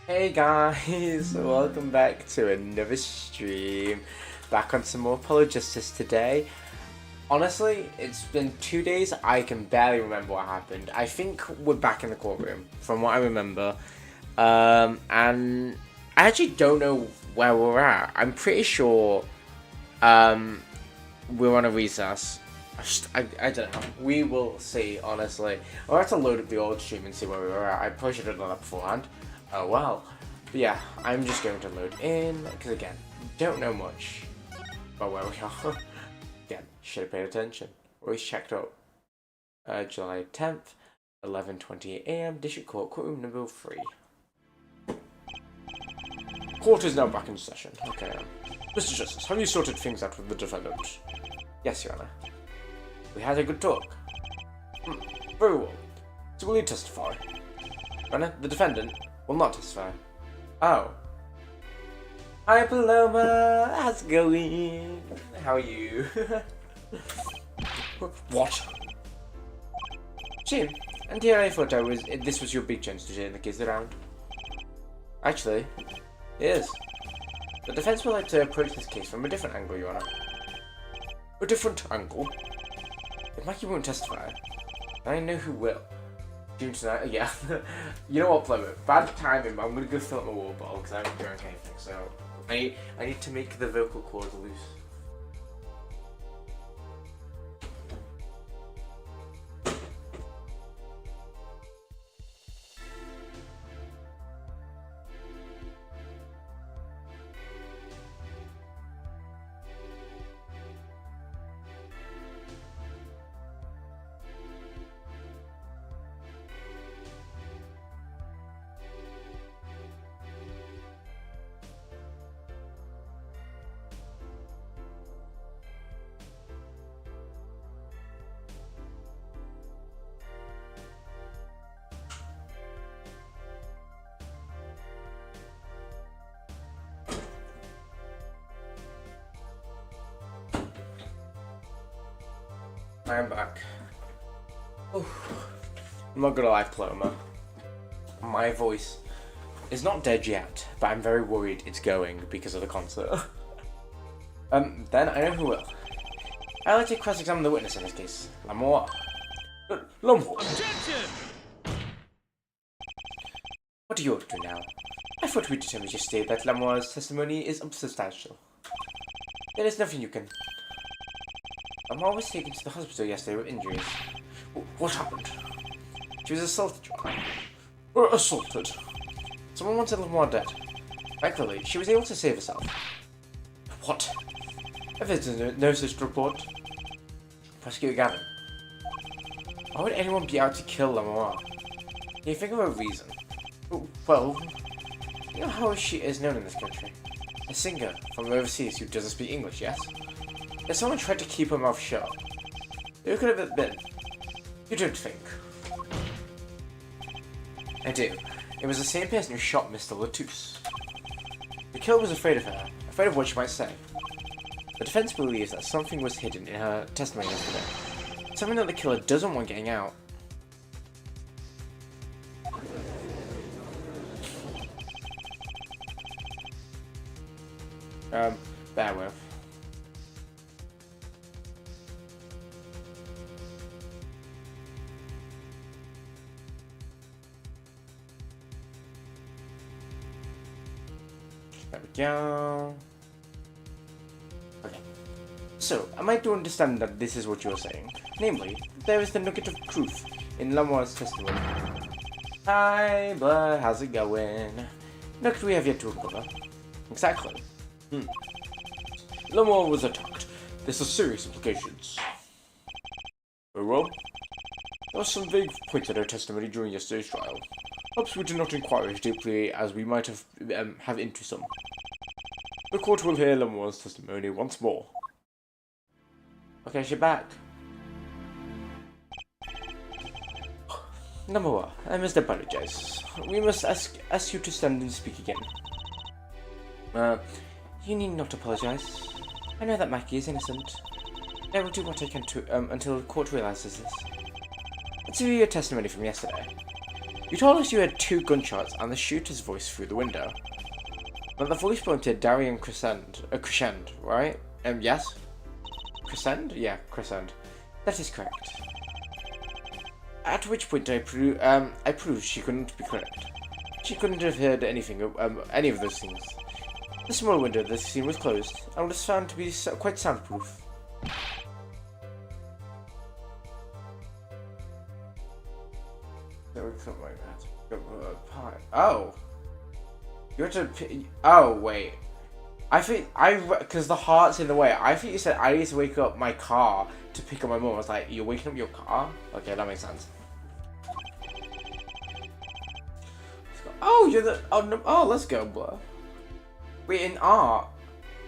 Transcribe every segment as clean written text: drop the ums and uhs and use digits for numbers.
Hey guys, welcome back to another stream. Back on some more Apologistics today. Honestly, it's been 2 days, I can barely remember what happened. I think we're back in the courtroom, from what I remember. And I actually don't know where we're at. I'm pretty sure we're on a recess. I don't know. We will see, honestly. I'll have to load up the old stream and see where we were at. I probably should have done that beforehand. Oh well. But yeah, I'm just going to load in, because again, don't know much about where we are. Again, should have paid attention. Always checked up. July 10th, 11:28 AM, District Court, courtroom number 3. Court is now back in session. Okay. Mr. Justice, have you sorted things out with the defendant? Yes, Your Honor. We had a good talk. Very well. So will you testify? Your Honor, the defendant will not testify. Oh. Hi Paloma, how's it going? How are you? What? Jim, and here I thought this was your big chance to turn the kids around. Actually, it is. The defense would like to approach this case from a different angle, Your Honor. A different angle? If Mackie won't testify, I know who will. June tonight, yeah. You know what, Plumber? Bad timing, but I'm gonna go fill up my water bottle because I haven't drunk anything, so I need to make the vocal cords loose. I am back. I'm not gonna lie, Paloma. My voice is not dead yet, but I'm very worried it's going because of the concert. Then I know who will. I'd like to cross-examine the witness in this case. Lamour. Lamour. Objection! What are you up to now? I thought we determined yesterday that Lamour's testimony is unsubstantial. There is nothing you can... Lamour was taken to the hospital yesterday with injuries. What happened? She was assaulted, John. Assaulted? Someone wanted Lamour dead. Thankfully, she was able to save herself. What? Evidence no such report. Prosecutor Gavin. Why would anyone be out to kill Lamour? Can you think of a reason? Well, you know how she is known in this country? A singer from overseas who doesn't speak English, yes? If someone tried to keep her mouth shut, who could have it been? You don't think? I do. It was the same person who shot Mr LeTouse. The killer was afraid of her, afraid of what she might say. The defense believes that something was hidden in her testimony yesterday. Something that the killer doesn't want getting out. Bear with. There we go. Okay. So, am I to understand that this is what you're saying? Namely, there is the nugget of truth in Lamour's testimony. Hi, Blair, how's it going? Nugget we have yet to uncover. Exactly. Lamour was attacked. This has serious implications. Very well. There were some vague points in her testimony during yesterday's trial. Perhaps we did not inquire as deeply as we might have into some. The court will hear Lamour's testimony once more. Okay, she's back. Number 1, I must apologize. We must ask you to stand and speak again. You need not apologize. I know that Mackie is innocent. I will do what I can to until the court realizes this. Let's review your testimony from yesterday. You told us you heard 2 gunshots and the shooter's voice through the window. But the voice belonged to Darian Crescend, right? Yes? Crescend? Yeah, Crescend. That is correct. At which point I proved she couldn't be correct. She couldn't have heard anything, any of those things. The small window of the scene was closed and was found to be quite soundproof. Something like that. Oh! You had to. Oh, wait. Because the heart's in the way. I think you said I need to wake up my car to pick up my mum. I was like, you're waking up your car? Okay, that makes sense. Oh, you're the. Oh, no, oh, let's go, Blur. We're in art.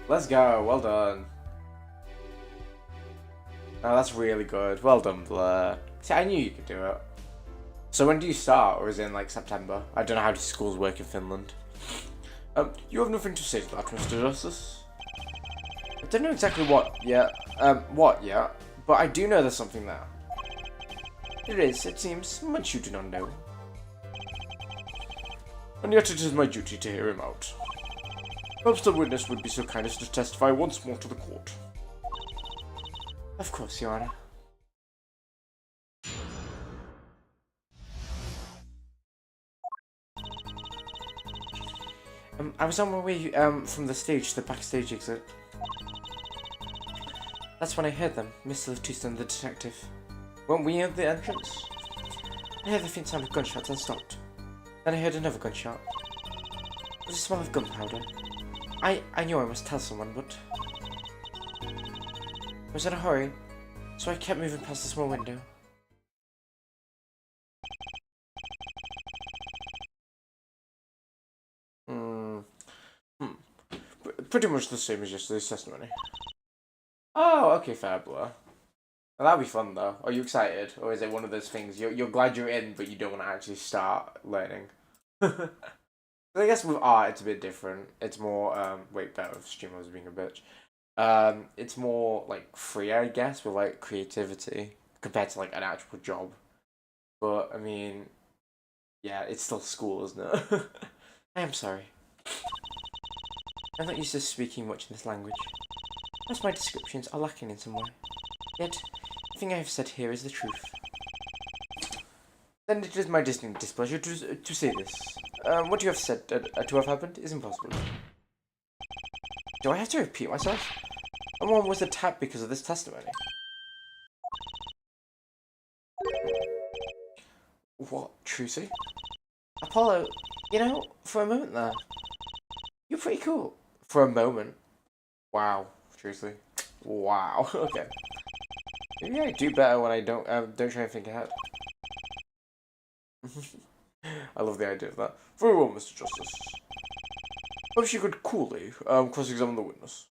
Let's go. Well done. Oh, that's really good. Well done, Blur. See, I knew you could do it. So when do you start, or is it in like September? I don't know how schools work in Finland. You have nothing to say to that, Mr. Justice. I don't know exactly what yet, but I do know there's something there. It seems, much you do not know. And yet it is my duty to hear him out. Perhaps the witness would be so kind as to testify once more to the court. Of course, Your Honor. I was on my way from the stage to the backstage exit. That's when I heard them, Mr. LeTouse and the detective. Weren't we at the entrance? I heard the faint sound of gunshots and stopped. Then I heard another gunshot. There was a smell of gunpowder. I knew I must tell someone, but I was in a hurry, so I kept moving past the small window. Pretty much the same as yesterday's testimony. Oh, okay, fair, Blur. Well, that'll be fun, though. Are you excited? Or is it one of those things, you're glad you're in, but you don't want to actually start learning? I guess with art, it's a bit different. It's more, wait, that streamer was being a bitch. It's more, like, free, I guess, with, like, creativity, compared to, like, an actual job. But, I mean, yeah, it's still school, isn't it? I am sorry. I'm not used to speaking much in this language. Most my descriptions are lacking in some way. Yet, everything I have said here is the truth. Then it is my distinct displeasure to say this. What you have said to have happened is impossible. Do I have to repeat myself? Someone was attacked because of this testimony. What, Trucy? Apollo, you know, for a moment there, you're pretty cool. For a moment. Wow, Trucy. Wow, okay. Maybe I do better when I don't try and think ahead. I love the idea of that. Very well, Mr. Justice. Perhaps you could coolly cross-examine the witness.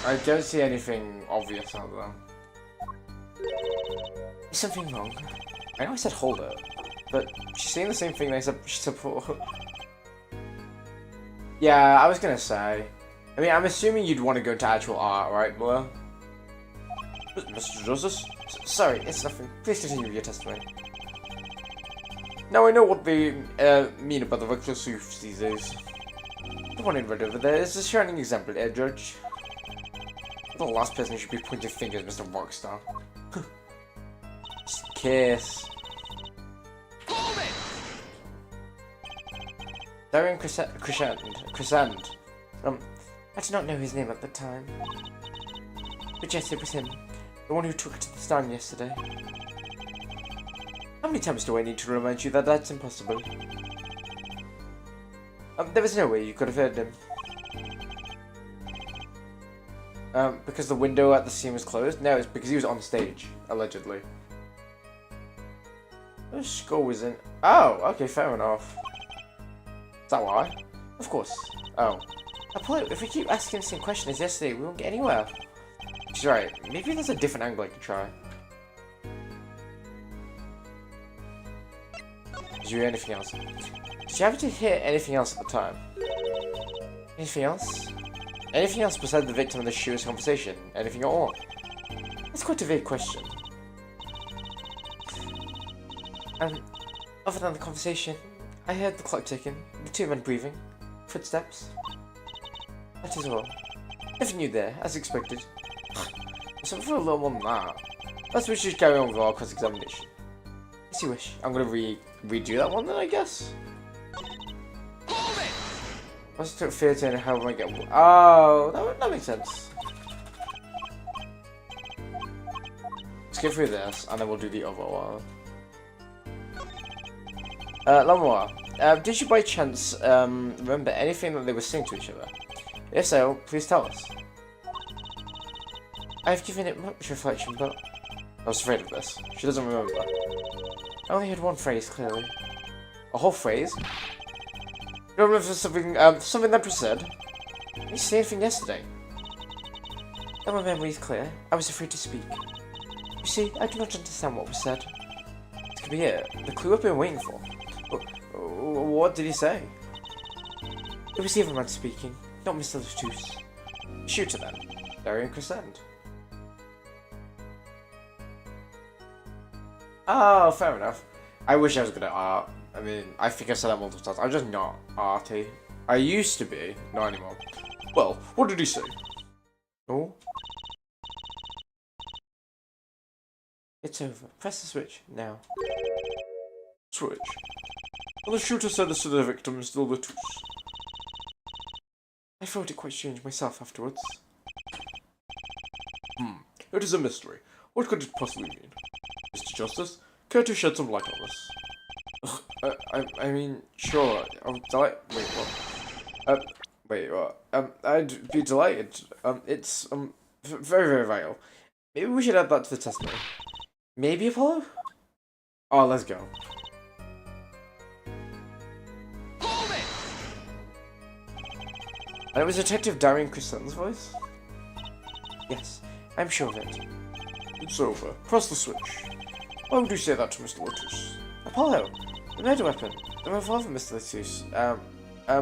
I don't see anything obvious out there. Is something wrong? I know I said hold up, but she's saying the same thing I said support. Yeah, I was gonna say. I mean, I'm assuming you'd want to go into actual art, right, Miller? Mr. Justice? Sorry, it's nothing. Please continue with your testimony. Now I know what they mean about the reckless youth these days. The one in red over there is a shining example, Judge. The last person who should be pointing fingers, Mr. Rockstar. Just kiss. Darian Crescend. I did not know his name at the time. But yes, it was him. The one who took it to the stand yesterday. How many times do I need to remind you that that's impossible? There was no way you could have heard him. Because the window at the scene was closed? No, it's because he was on stage, allegedly. The score was in. Oh, okay, fair enough. Is that why? Of course. Oh. Apollo, if we keep asking the same question as yesterday, we won't get anywhere. She's right. Maybe there's a different angle I could try. Did you hear anything else? Did you happen to hear anything else at the time? Anything else? Anything else besides the victim and the shooter's conversation? Anything at all? That's quite a vague question. Other than the conversation, I heard the clock ticking, the two men breathing, footsteps. That is all. Nothing new there, as expected. So for a little more than that, let's we should carry on with our cross-examination. As you wish. I'm gonna redo that one then, I guess. What's the theatre and how am I get? Oh, that makes sense. Let's get through this, and then we'll do the other one. Lamoire, did you by chance remember anything that they were saying to each other? If so, please tell us. I've given it much reflection, but I was afraid of this. She doesn't remember. I only heard one phrase clearly. A whole phrase? You don't remember something that was said? I didn't say anything yesterday. Though my memory is clear, I was afraid to speak. You see, I do not understand what was said. This could be it. The clue I've been waiting for. What did he say? It was the other man speaking, not Mr LeTouse. Shooter then. Darian Crescent. Oh, fair enough. I wish I was good at art. I mean, I think I've said that multiple times. I'm just not arty. I used to be, not anymore. Well, what did he say? Oh? It's over. Press the switch, now. Switch. Well, the shooter said this to the victim, Mr LeTouse. I found it quite strange myself afterwards. It is a mystery. What could it possibly mean? Mr. Justice, care to shed some light on this? I mean, sure. Wait, what? I'd be delighted. It's very, very vital. Maybe we should add that to the testimony. Maybe Apollo? Oh, let's go. And it was Detective Darian Crescent's voice? Yes, I'm sure of it. It's over. Press the switch. Why would you say that to Mr. LeTouse? Apollo, the murder weapon. The revolver, Mr. LeTouse.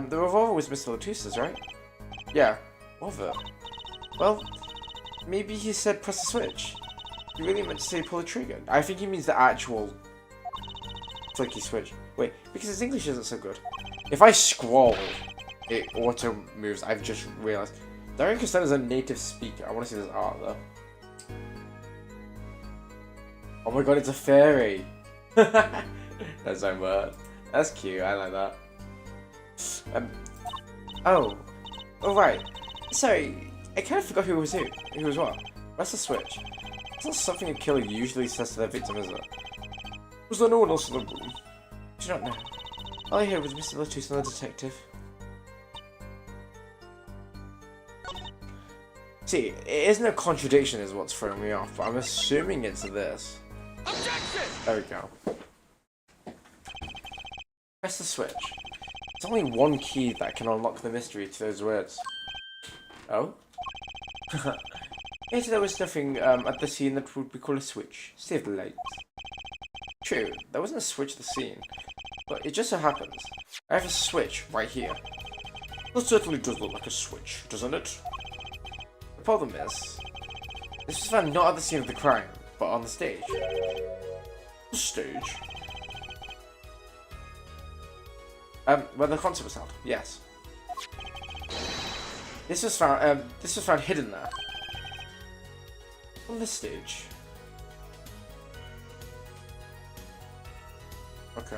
The revolver was Mr. LeTouse's, right? Yeah. Was it? Well, maybe he said press the switch. He really meant to say pull the trigger. I think he means the actual flicky switch. Wait, because his English isn't so good. If I scroll, it auto moves. I've just realized. Darian Crescent is a native speaker. I want to see this art though. Oh my god, it's a fairy. That's so weird. That's cute. I like that. Oh right. Sorry, I kind of forgot who was who. Who was what? What's the switch? It's not something a killer usually says to their victim, is it? Was there no one else in the room? I do not know. All I heard was Mr. LeTouse and the detective. See, it isn't a contradiction is what's throwing me off, but I'm assuming it's this. Objection! There we go. Press the switch. There's only one key that can unlock the mystery to those words. Oh? If there was nothing at the scene that would be called a switch, save the light. True, there wasn't a switch at the scene, but it just so happens I have a switch right here. That certainly does look like a switch, doesn't it? The problem is, this was found not at the scene of the crime, but on the stage. The stage? Where the concert was held, yes. This was found hidden there. On this stage. Okay.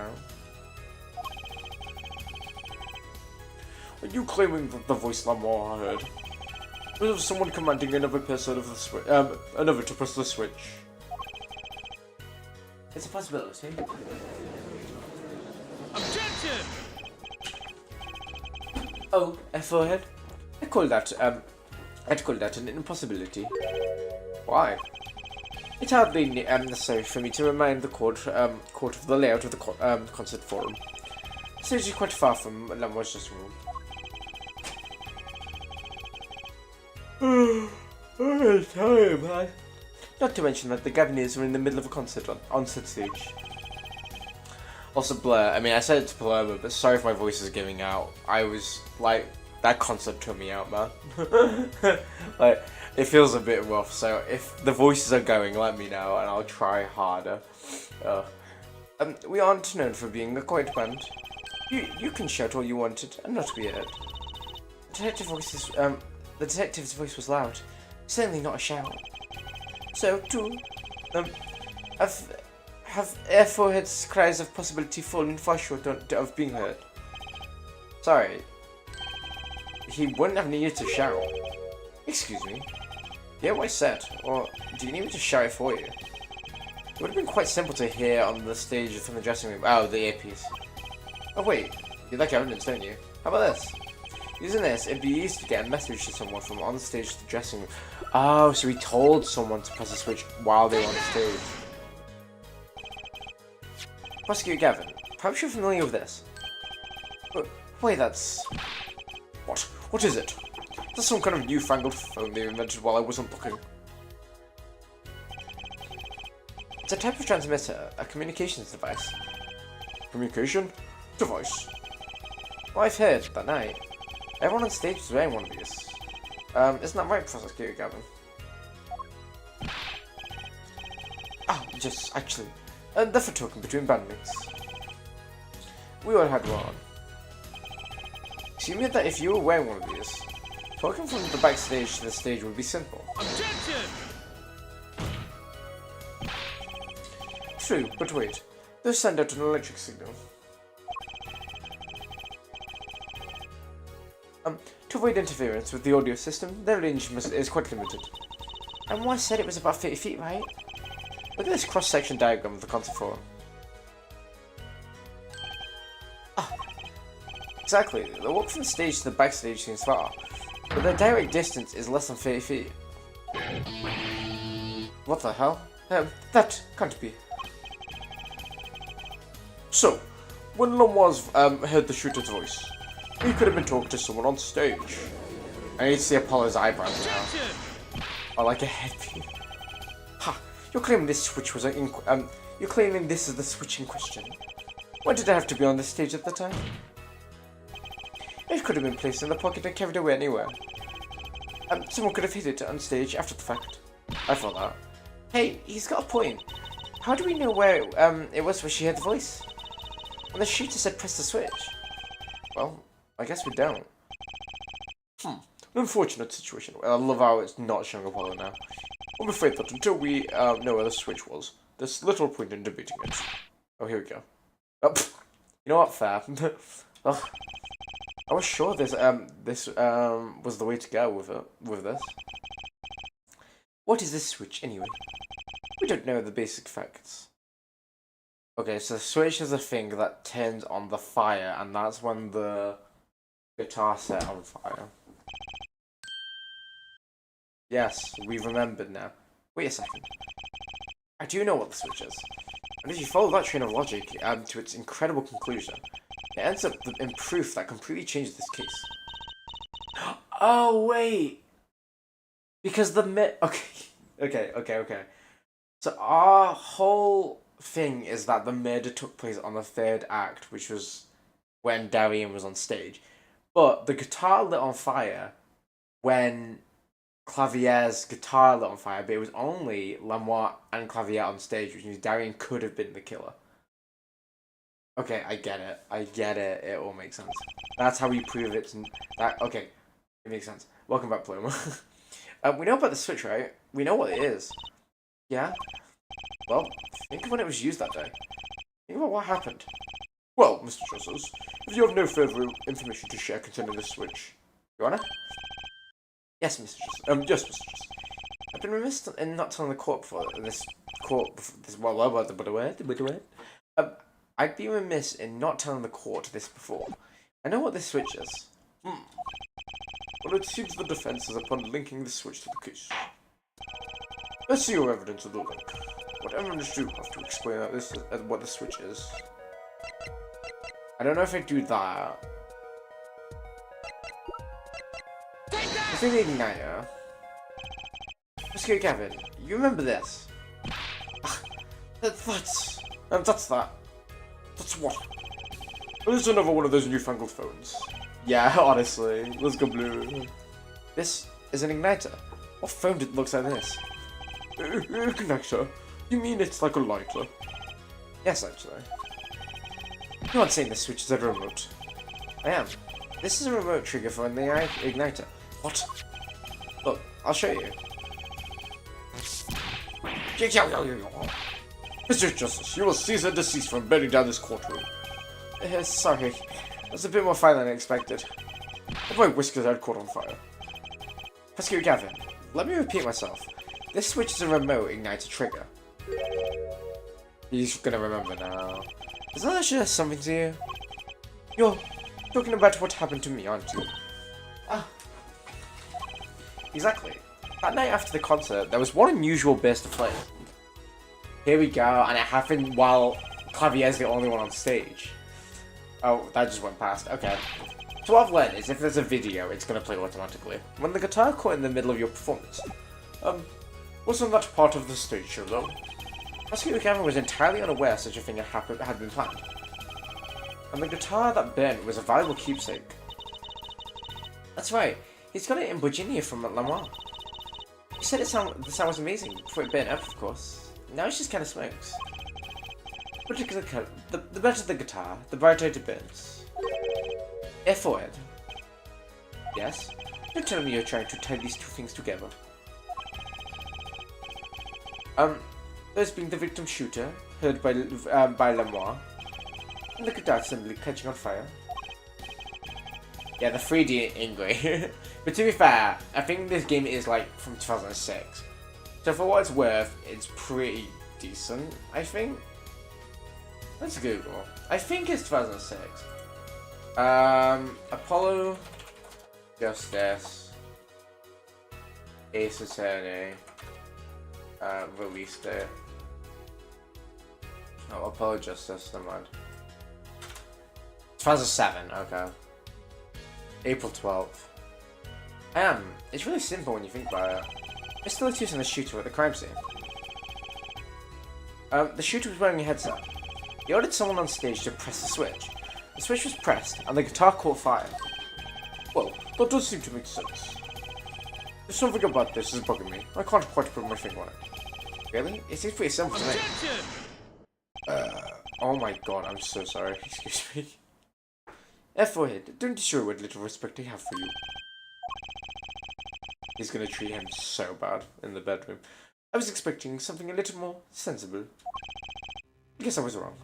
Are you claiming that the voice Lamoire heard was of someone commanding another person of the switch, another to press the switch? It's a possibility. Objection! Oh, a forehead? I'd call that an impossibility. Why? It's hardly necessary for me to remind the court of the layout of the concert forum. The stage is quite far from Lamoire's dressing room. Sorry, man. Not to mention that the Gaviniers were in the middle of a concert on said stage. Also, Blair, I mean, I said it to Palermo, but sorry if my voice is giving out. I was, like, that concept took me out, man. Like, it feels a bit rough, so if the voices are going, let me know, and I'll try harder. We aren't known for being a quiet band. You can shout all you wanted, and not be heard. The detective's voice was loud. Certainly not a shout. So, too, have Air Forehead's cries of possibility fallen far short of being heard? Sorry. He wouldn't have needed to shout. Excuse me. Yeah, what I said. Or do you need me to shout it for you? It would have been quite simple to hear on the stage from the dressing room. Oh, the earpiece. Oh wait, you like evidence, don't you? How about this? Using this, it'd be easy to get a message to someone from on stage to the dressing room. Oh, so he told someone to press the switch while they were on stage. Prosecutor Gavin, perhaps you're familiar with this. Wait, that's... What? What is it? That's some kind of newfangled phone they invented while I wasn't looking. It's a type of transmitter, a communications device. Communication? Device? Well, I've heard that night. Everyone on stage was wearing one of these. Isn't that right, Prosecutor Gavin? Oh, just, actually. They're for talking between bandmates. We all had one. So you meant that if you were wearing one of these, talking from the backstage to the stage would be simple. Objection! True, but wait. Those send out an electric signal. To avoid interference with the audio system, their range is quite limited. And I said it was about 30 feet, right? Look at this cross-section diagram of the concert floor. Ah, exactly. The walk from the stage to the backstage seems far, but the direct distance is less than 30 feet. What the hell? That can't be. So, when Lamoise heard the shooter's voice, he could have been talking to someone on stage. I need to see Apollo's eyebrows now. Or like a headpiece. Ha! You're claiming this switch was you're claiming this is the switch in question. Why did I have to be on the stage at the time? It could have been placed in the pocket and carried away anywhere. Someone could have hit it on stage after the fact. I thought that. Hey, he's got a point. How do we know where it was where she heard the voice? When the shooter said press the switch. Well, I guess we don't. An unfortunate situation. Well, I love how it's not showing Apollo now. I'm afraid that until we know where the switch was, there's little point in debating it. Oh, here we go. Oh, you know what, fair. Oh, I was sure this was the way to go with this. What is this switch anyway? We don't know the basic facts. Okay, so the switch is a thing that turns on the fire, and that's when the guitar set on fire. Yes, we've remembered now. Wait a second. I do know what the switch is. And if you follow that train of logic to its incredible conclusion, it ends up in proof that completely changes this case. Oh, wait! Because the Okay. So our whole thing is that the murder took place on the third act, which was when Darian was on stage. But the guitar lit on fire when Clavier's guitar lit on fire, but it was only Lamois and Clavier on stage, which means Darian could have been the killer. Okay, I get it. It all makes sense. That's how we prove it. Okay, it makes sense. Welcome back, Pluma. We know about the switch, right? We know what it is. Yeah? Well, think of when it was used that day. Think about what happened. Well, Mr. Justice, if you have no further information to share concerning this switch, Your Honor? Yes, Mr. Justice. Yes, Mr. Justice. I've been remiss in not telling the court before this. I'd be remiss in not telling the court this before. I know what this switch is. Well, it seems the defense is upon linking the switch to the case. Let's see your evidence of the link. What evidence do you have to explain that what the switch is? I don't know if I do that. I think the igniter. Let's go, Gavin. You remember this? That's that. That's what? This is another one of those newfangled phones. Yeah, honestly. Let's go blue. This is an igniter. What phone looks like this? Igniter? You mean it's like a lighter? Yes, actually. You aren't saying this switch is a remote. I am. This is a remote trigger for the igniter. What? Look, I'll show you. Mr. Justice, you will cease and desist from burning down this courtroom. Sorry. That's a bit more fire than I expected. If my whiskers had caught on fire. Prosecutor Gavin, let me repeat myself. This switch is a remote igniter trigger. He's gonna remember now. Does that suggest something to you? You're talking about what happened to me, aren't you? Ah. Exactly. That night after the concert, there was one unusual burst of flame. Here we go, and it happened while Clavier's the only one on stage. Oh, that just went past. Okay. So what I've learned is if there's a video, it's gonna play automatically. When the guitar caught in the middle of your performance. Wasn't that part of the stage show though? Prosecutor Gavin was entirely unaware such a thing had been planned. And the guitar that burnt was a valuable keepsake. That's right, he's got it in Virginia from Lamar. He said the sound was amazing before it burnt up, of course. Now it just kind of smokes. The better the guitar, the brighter it burns. Air forward. Yes? Don't tell me you're trying to tie these two things together. Those being the victim shooter, heard by Lamar, and the guitar assembly catching on fire. Yeah, the 3D angry. But to be fair, I think this game is like from 2006. So for what it's worth, it's pretty decent, I think. Let's Google. I think it's 2006. Apollo Justice Ace Attorney release date. Oh, Apollo Justice, never mind. 2007, okay. April 12th. It's really simple when you think about it. Mr. LeTouse and the shooter at the crime scene. The shooter was wearing a headset. He ordered someone on stage to press the switch. The switch was pressed, and the guitar caught fire. Well, that does seem to make sense. There's something about this is bugging me. I can't quite put my finger on it. Really? It seems pretty simple to me. Oh my god, I'm so sorry. Excuse me. Forehead, don't destroy what little respect I have for you. He's gonna treat him so bad in the bedroom. I was expecting something a little more sensible. I guess I was wrong.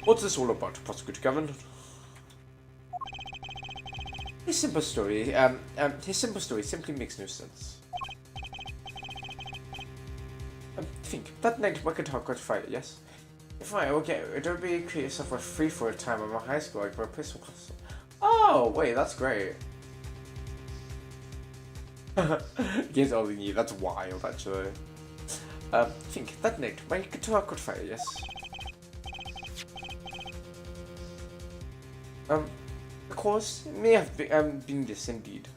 What's this all about, Prosecutor Gavin? His simple story simply makes no sense. Think, that night my guitar caught fire, yes? If I okay, it would be create yourself free for a time at my high school, like for a pistol class. Oh, wait, that's great. Yes, all you, that's wild, actually. Think, that night my guitar caught fire, yes? Of course, it may have been this indeed.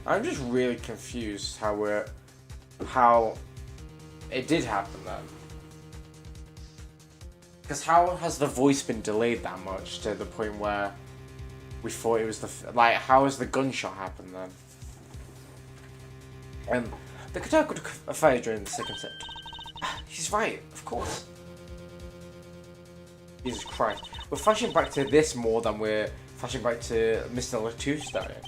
I'm just really confused how it did happen then. Because how has the voice been delayed that much to the point where we thought it was like, how has the gunshot happened then? The guitar could fire during the second set. He's right, of course. Jesus Christ. We're flashing back to this more than we're flashing back to Mr. LeTouse dying.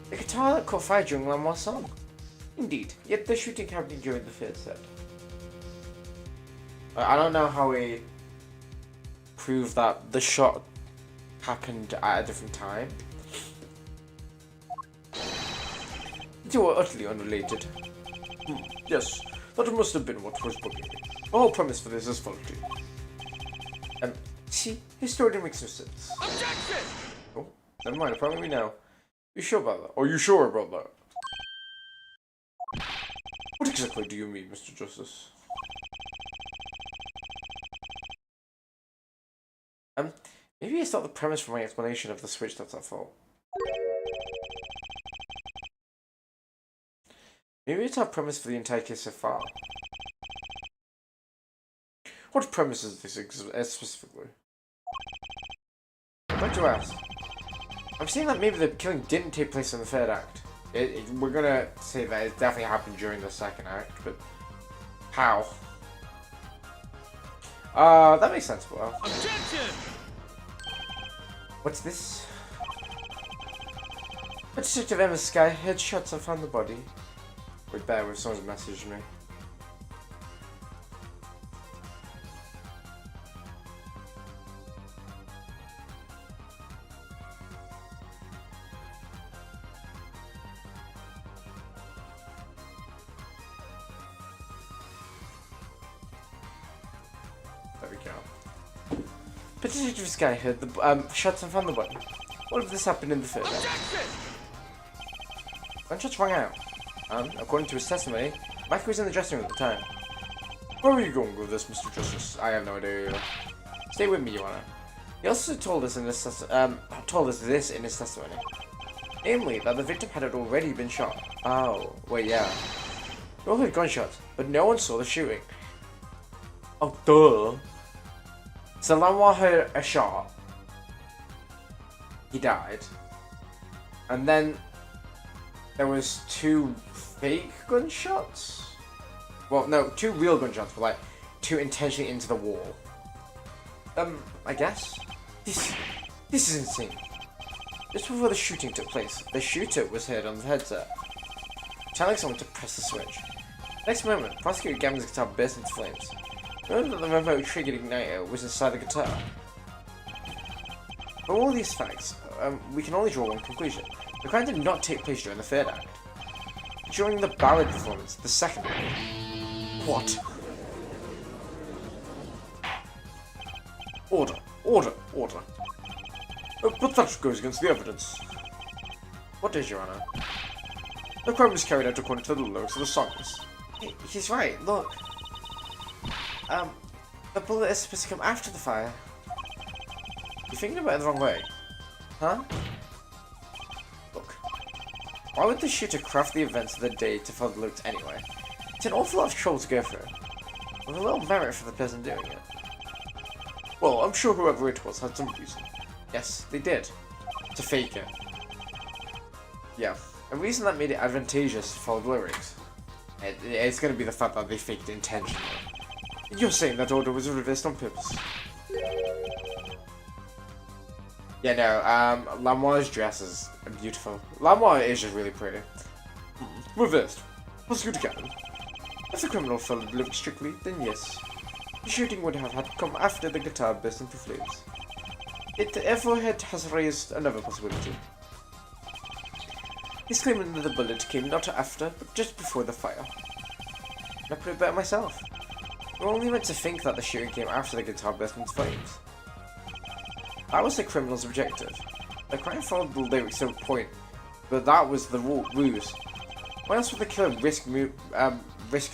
The guitar that caught fire during Lamar's song. Indeed, yet the shooting happened during the third set. I don't know how we prove that the shot happened at a different time. The two are utterly unrelated. Yes, that must have been what was bugging me. The whole premise for this is faulty. See, his story makes no sense. Objection! Oh, never mind, apparently we know. You sure about that? Are you sure about that? What exactly do you mean, Mr. Justice? Um, maybe it's not the premise for my explanation of the switch that's at fault. Maybe it's our premise for the entire case so far. What premise is this specifically? Glad you asked. I'm saying that maybe the killing didn't take place in the third act. We're gonna say that it definitely happened during the second act, but how? That makes sense, well. Objection! What's this? A Detective Emma Sky headshots and found the body. Wait, bear with someone's messaged me. There we go. But Detective Sky heard the shots and found the body. What if this happened in the third act? Gunshots rang out. According to his testimony, Mike was in the dressing room at the time. Where are you going with this, Mr. Justice? I have no idea. Stay with me, Your Honor. He also told us this in his testimony. Namely, that the victim had already been shot. Oh, wait, yeah. We all heard gunshots, but no one saw the shooting. Oh, duh. So Lanois heard a shot. He died. And then there was 2 fake gunshots? Well, no, 2 real gunshots, but like 2 intentionally into the wall. I guess? This is insane. Just before the shooting took place, the shooter was heard on the headset, telling someone to press the switch. Next moment, Prosecutor Gavin's guitar burst into flames. Remember that the remote triggered igniter was inside the guitar. From all these facts, we can only draw one conclusion. The crime did not take place during the third act. During the ballad performance, the second act. What? Order, order, order. But that goes against the evidence. What is, Your Honor? The crime was carried out according to the lyrics of the songs. He's right, look. The bullet is supposed to come after the fire. You're thinking about it the wrong way. Huh? Look. Why would the shooter craft the events of the day to follow the lyrics anyway? It's an awful lot of trouble to go through. With a little merit for the person doing it. Well, I'm sure whoever it was had some reason. Yes, they did. To fake it. Yeah. A reason that made it advantageous to follow the lyrics. It's gonna be the fact that they faked it intentionally. You're saying that order was reversed on purpose. Yeah, no, Lamoire's dress is beautiful. Lamoire is just really pretty. Reversed. Prosecutor Gavin. If the criminal followed the lyrics strictly, then yes. The shooting would have had to come after the guitar burst into flames. It therefore has raised another possibility. He's claiming that the bullet came not after, but just before the fire. And I put it better myself. We're only meant to think that the shooting came after the guitar burst into flames. That was the criminal's objective. The crime followed the lyrics to a point, but that was the ruse. Why else would the killer risk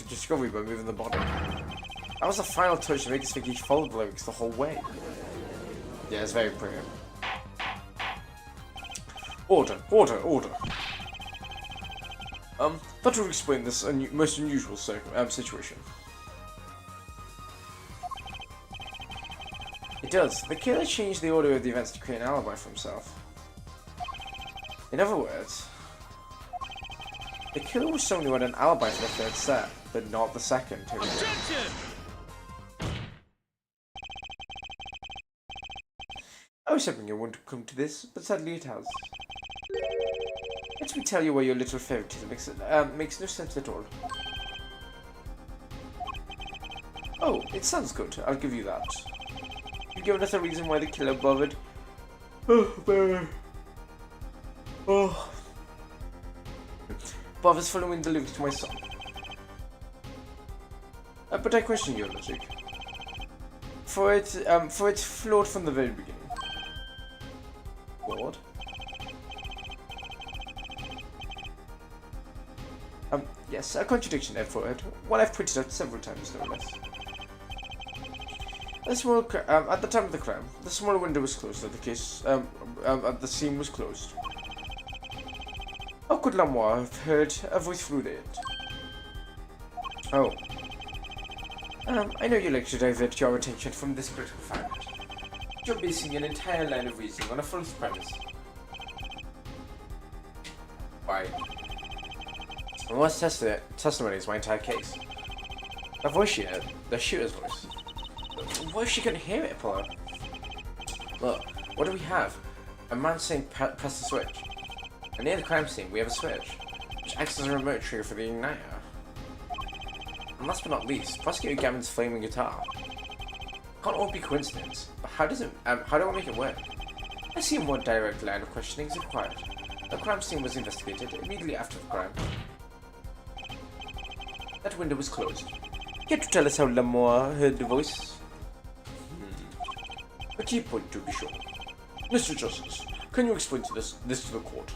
discovery by moving the body? That was the final touch to make us think he followed the lyrics the whole way. Yeah, it's very pretty. Order, order, order. That will explain this most unusual situation. It does. The killer changed the order of the events to create an alibi for himself. In other words, the killer was someone who had an alibi for the third set, but not the second. I was hoping you wouldn't come to this, but sadly it has. Let me tell you why your little favoritism makes no sense at all. Oh, it sounds good. I'll give you that. You've given us a reason why the killer bothered. Bothers following the lyrics to my song. But I question your logic. For it's flawed from the very beginning. Flawed? Yes, a contradiction there for it. One I've pointed out several times, no less. At the time of the crime, the small window was closed. The scene was closed. How could Lamoire have heard a voice through it? Oh. I know you like to divert your attention from this critical fact. You're basing an entire line of reasoning on a false premise. Why? Lamoire's testimony is my entire case. The voice she heard, the shooter's voice. Why is she gonna hear it, Apollo? Look, what do we have? A man saying press the switch. And near the crime scene, we have a switch, which acts as a remote trigger for the igniter. And last but not least, Prosecutor Gavin's flaming guitar. Can't all be coincidence, but how do I make it work? I see a more direct line of questioning is required. The crime scene was investigated immediately after the crime. That window was closed. Care to tell us how Lamoire heard the voice? A key point to be sure. Mr. Justice, can you explain this to the court?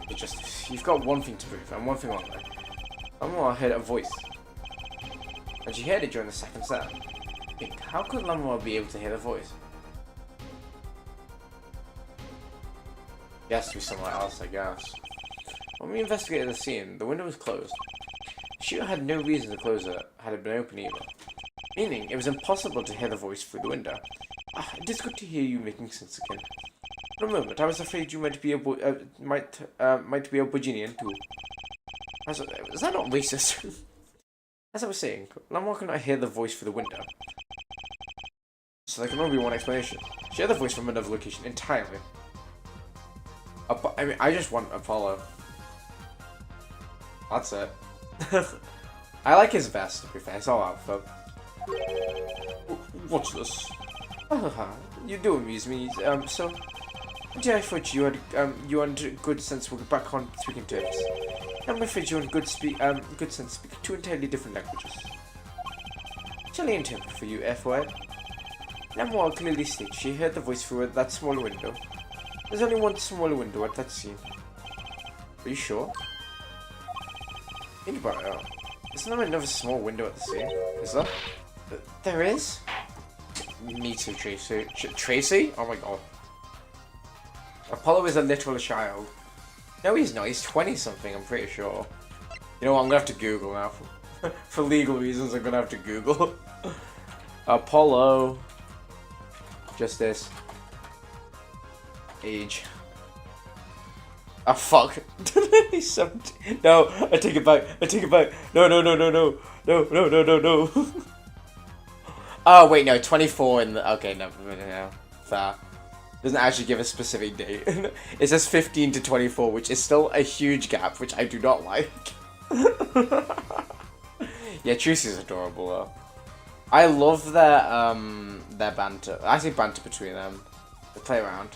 Mr. Justice, you've got one thing to prove, and one thing only. Lamoire heard a voice. And she heard it during the second set. Think, how could Lamoire be able to hear the voice? It has to be somewhere else, I guess. When we investigated the scene, the window was closed. The shooter had no reason to close it had it been open either. Meaning, it was impossible to hear the voice through the window. It is good to hear you making sense again. For a moment, I was afraid you might be a Virginian too. Is that not racist? As I was saying, Lamoire could not hear the voice through the window. So there can only be one explanation. She heard the voice from another location entirely. I just want Apollo. That's it. I like his vest, to be fair. It's all outfit. What's this? You do amuse me. So, I thought you had good sense. We're back on speaking terms. I'm afraid you and good sense speak two entirely different languages. Shall I interpret for you, FY? Lamoire clearly states she heard the voice through that small window. There's only one small window at that scene. Are you sure? Think about it. Isn't there another small window at the scene? Is there? There is? Me too, Tracy. Tracy? Oh my god. Apollo is a literal child. No, he's not. He's 20-something, I'm pretty sure. You know what? I'm gonna have to Google now. For legal reasons, I'm gonna have to Google. Apollo. Justice. Age. Oh, fuck. He's 17. No, I take it back. I take it back. No, no, no, no, no. No, no, no, no, no. Oh, wait, no. 24 in the... Okay, no. Fair. Doesn't actually give a specific date. It says 15 to 24, which is still a huge gap, which I do not like. Yeah, Tracy's adorable, though. I love their banter. I say banter between them. They play around.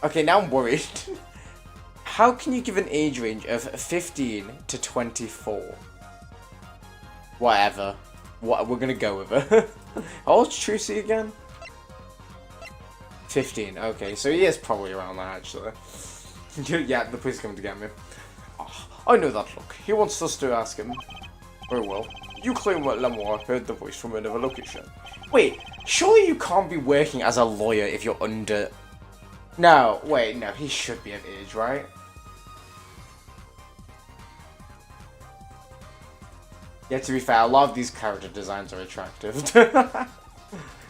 Okay, now I'm worried. How can you give an age range of 15 to 24? Whatever. What we're gonna go with it. How old's Tracy again? 15. Okay, so he is probably around that actually. Yeah, the police are coming to get me. Oh, I know that look. He wants us to ask him. Very well. You claim that Lamoire heard the voice from another location. Wait, surely you can't be working as a lawyer if you're under... No, wait, no, he should be of age, right? Yeah, to be fair, a lot of these character designs are attractive.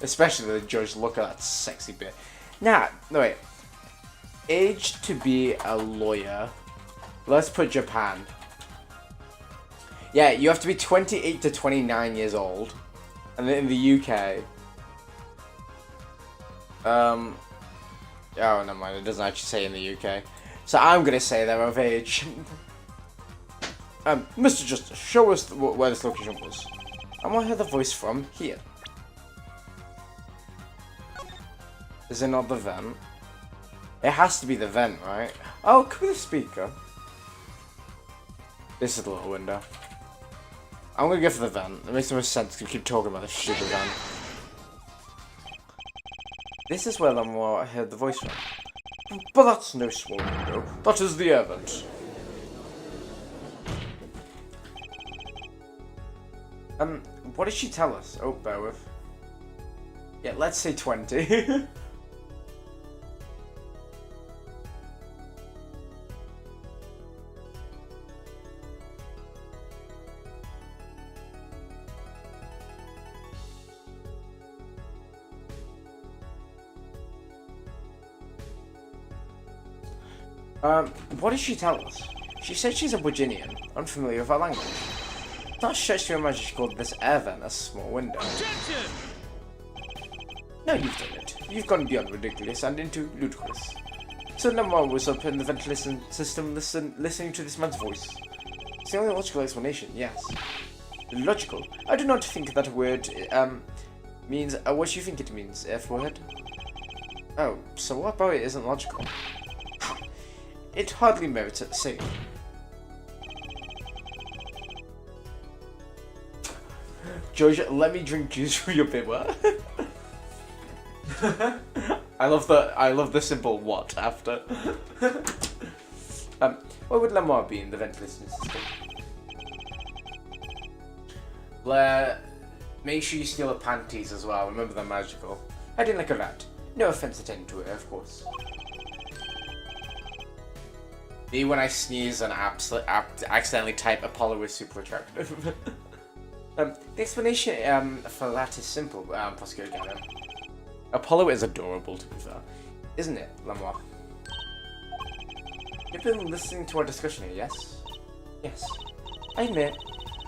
Especially the judge, look at that sexy bit. Nah, no wait. Age to be a lawyer. Let's put Japan. Yeah, you have to be 28 to 29 years old. And then in the UK... Oh, never mind, it doesn't actually say in the UK. So I'm gonna say they're of age. Mr. Justice, show us where this location was. I want to hear the voice from here. Is it not the vent? It has to be the vent, right? Oh, it could be the speaker. This is the little window. I'm gonna go for the vent. It makes the most sense to keep talking about this stupid vent. This is where I heard the voice from. But that's no small window. That is the air vent. What did she tell us? Oh, bear with. Yeah, let's say 20. What did she tell us? She said she's a Virginian, unfamiliar with our language. Not stretched to imagine she called this air vent a small window. Objection! No, you've done it. You've gone beyond ridiculous and into ludicrous. So Lamar was up in the ventilation system listening to this man's voice. It's the only logical explanation, yes. Logical? I do not think that word, means what you think it means, F-word. Oh, so what about it isn't logical? It hardly merits a saying. George, let me drink juice from your bibber. I love the simple what after. Where would Lamar be in the ventilation system? Blair, make sure you steal her panties as well. Remember they're magical. I didn't like a rat. No offense intended to her, of course. Me when I sneeze and accidentally type Apollo is super attractive. The explanation for that is simple, Prosecutor Gannon. Apollo is adorable, to be fair. Isn't it, Lamar? You've been listening to our discussion here, yes? Yes. I admit,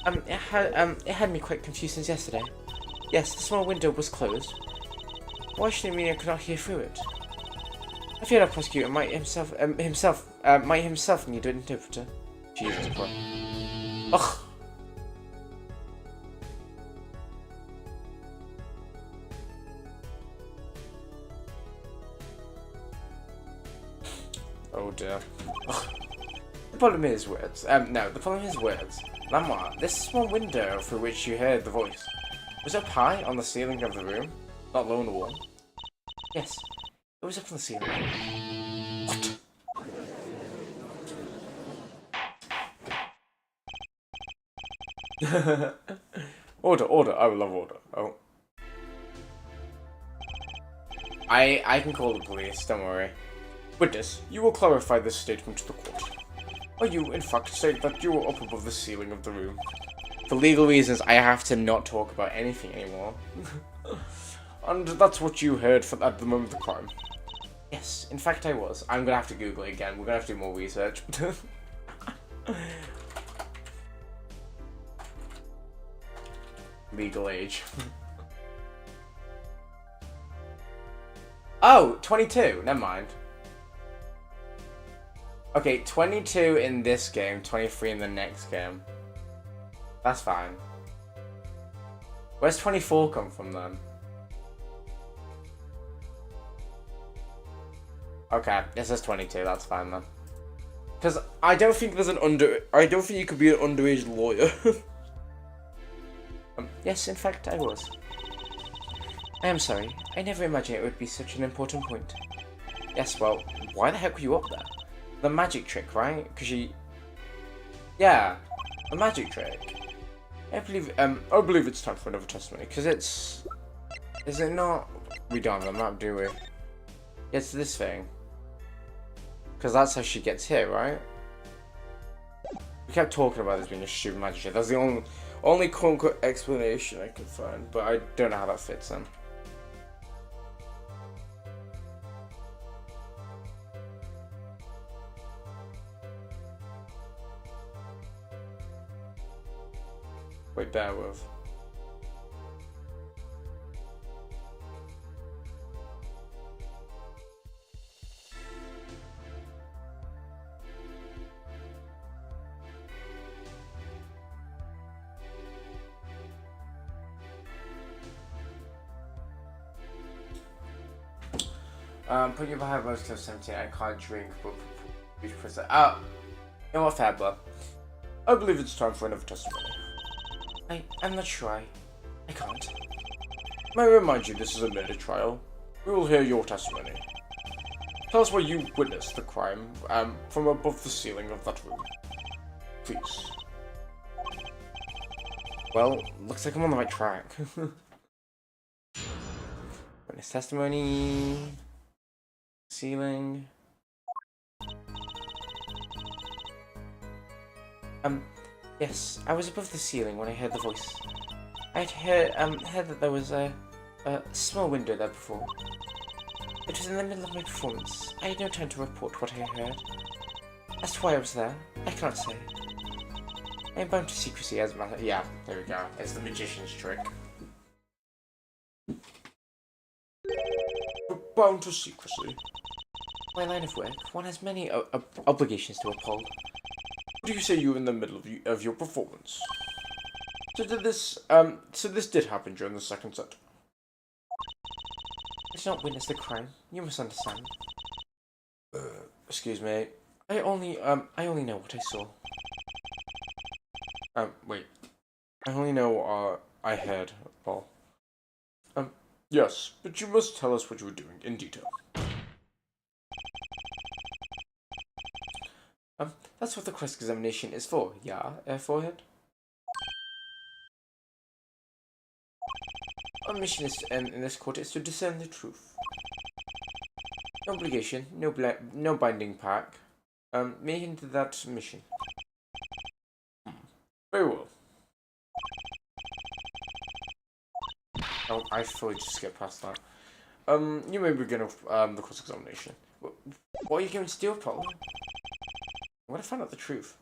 it had me quite confused since yesterday. Yes, the small window was closed. Why should it mean I could not hear through it? I fear our prosecutor might himself need an interpreter. Jesus Christ. Ugh. Oh dear. Ugh. The problem is words. No, the problem is words. Lamar, this small window through which you heard the voice was up high on the ceiling of the room, not low on the wall. Yes, it was up on the ceiling. What? Order. I would love order. Oh. I can call the police, don't worry. Witness, you will clarify this statement to the court. Are you, in fact, saying that you were up above the ceiling of the room? For legal reasons, I have to not talk about anything anymore. And that's what you heard at the moment of the crime? Yes, in fact I was. I'm gonna have to Google it again. We're gonna have to do more research. Legal age. Oh, 22. Never mind. Okay, 22 in this game, 23 in the next game. That's fine. Where's 24 come from then? Okay, it says 22, that's fine then. Because I don't think there's I don't think you could be an underage lawyer. Yes, in fact, I was. I am sorry. I never imagined it would be such an important point. Yes, well, why the heck were you up there? The magic trick, right? Because yeah, the magic trick. I believe it's time for another testimony, because it's... Is it not? We don't have the map, do we? It's this thing. Because that's how she gets here, right? We kept talking about this being a stupid magic trick. That's the only quote-unquote explanation I can find, but I don't know how that fits in. Wait, bear with. Put your behind most till 17. I can't drink, but oh, you know what, Fabler? I believe it's time for another testimony. I'm not sure. I can't. May I remind you, this is a murder trial. We will hear your testimony. Tell us where you witnessed the crime, from above the ceiling of that room. Please. Well, looks like I'm on the right track. Witness testimony. Ceiling. Yes, I was above the ceiling when I heard the voice. I'd heard that there was a small window there before. It was in the middle of my performance. I had no time to report what I heard. As to why I was there, I cannot say. I am bound to secrecy as a matter. Yeah, there we go. It's the magician's trick. Bound to secrecy. My line of work, one has many obligations to uphold. What do you say you were in the middle of your performance? So this did happen during the second set. I did not witness the crime. You must understand. Excuse me. I only know what I saw. Wait. I only know, I heard, Paul. Yes, but you must tell us what you were doing in detail. That's what the cross-examination is for, yeah, forehead? Our mission is, in this court is to discern the truth. No obligation, no binding pack. May hinder that mission. Very well. Oh, I fully just skipped past that. You may begin the cross-examination. What are you going to do, Paul? I'm gonna find out the truth.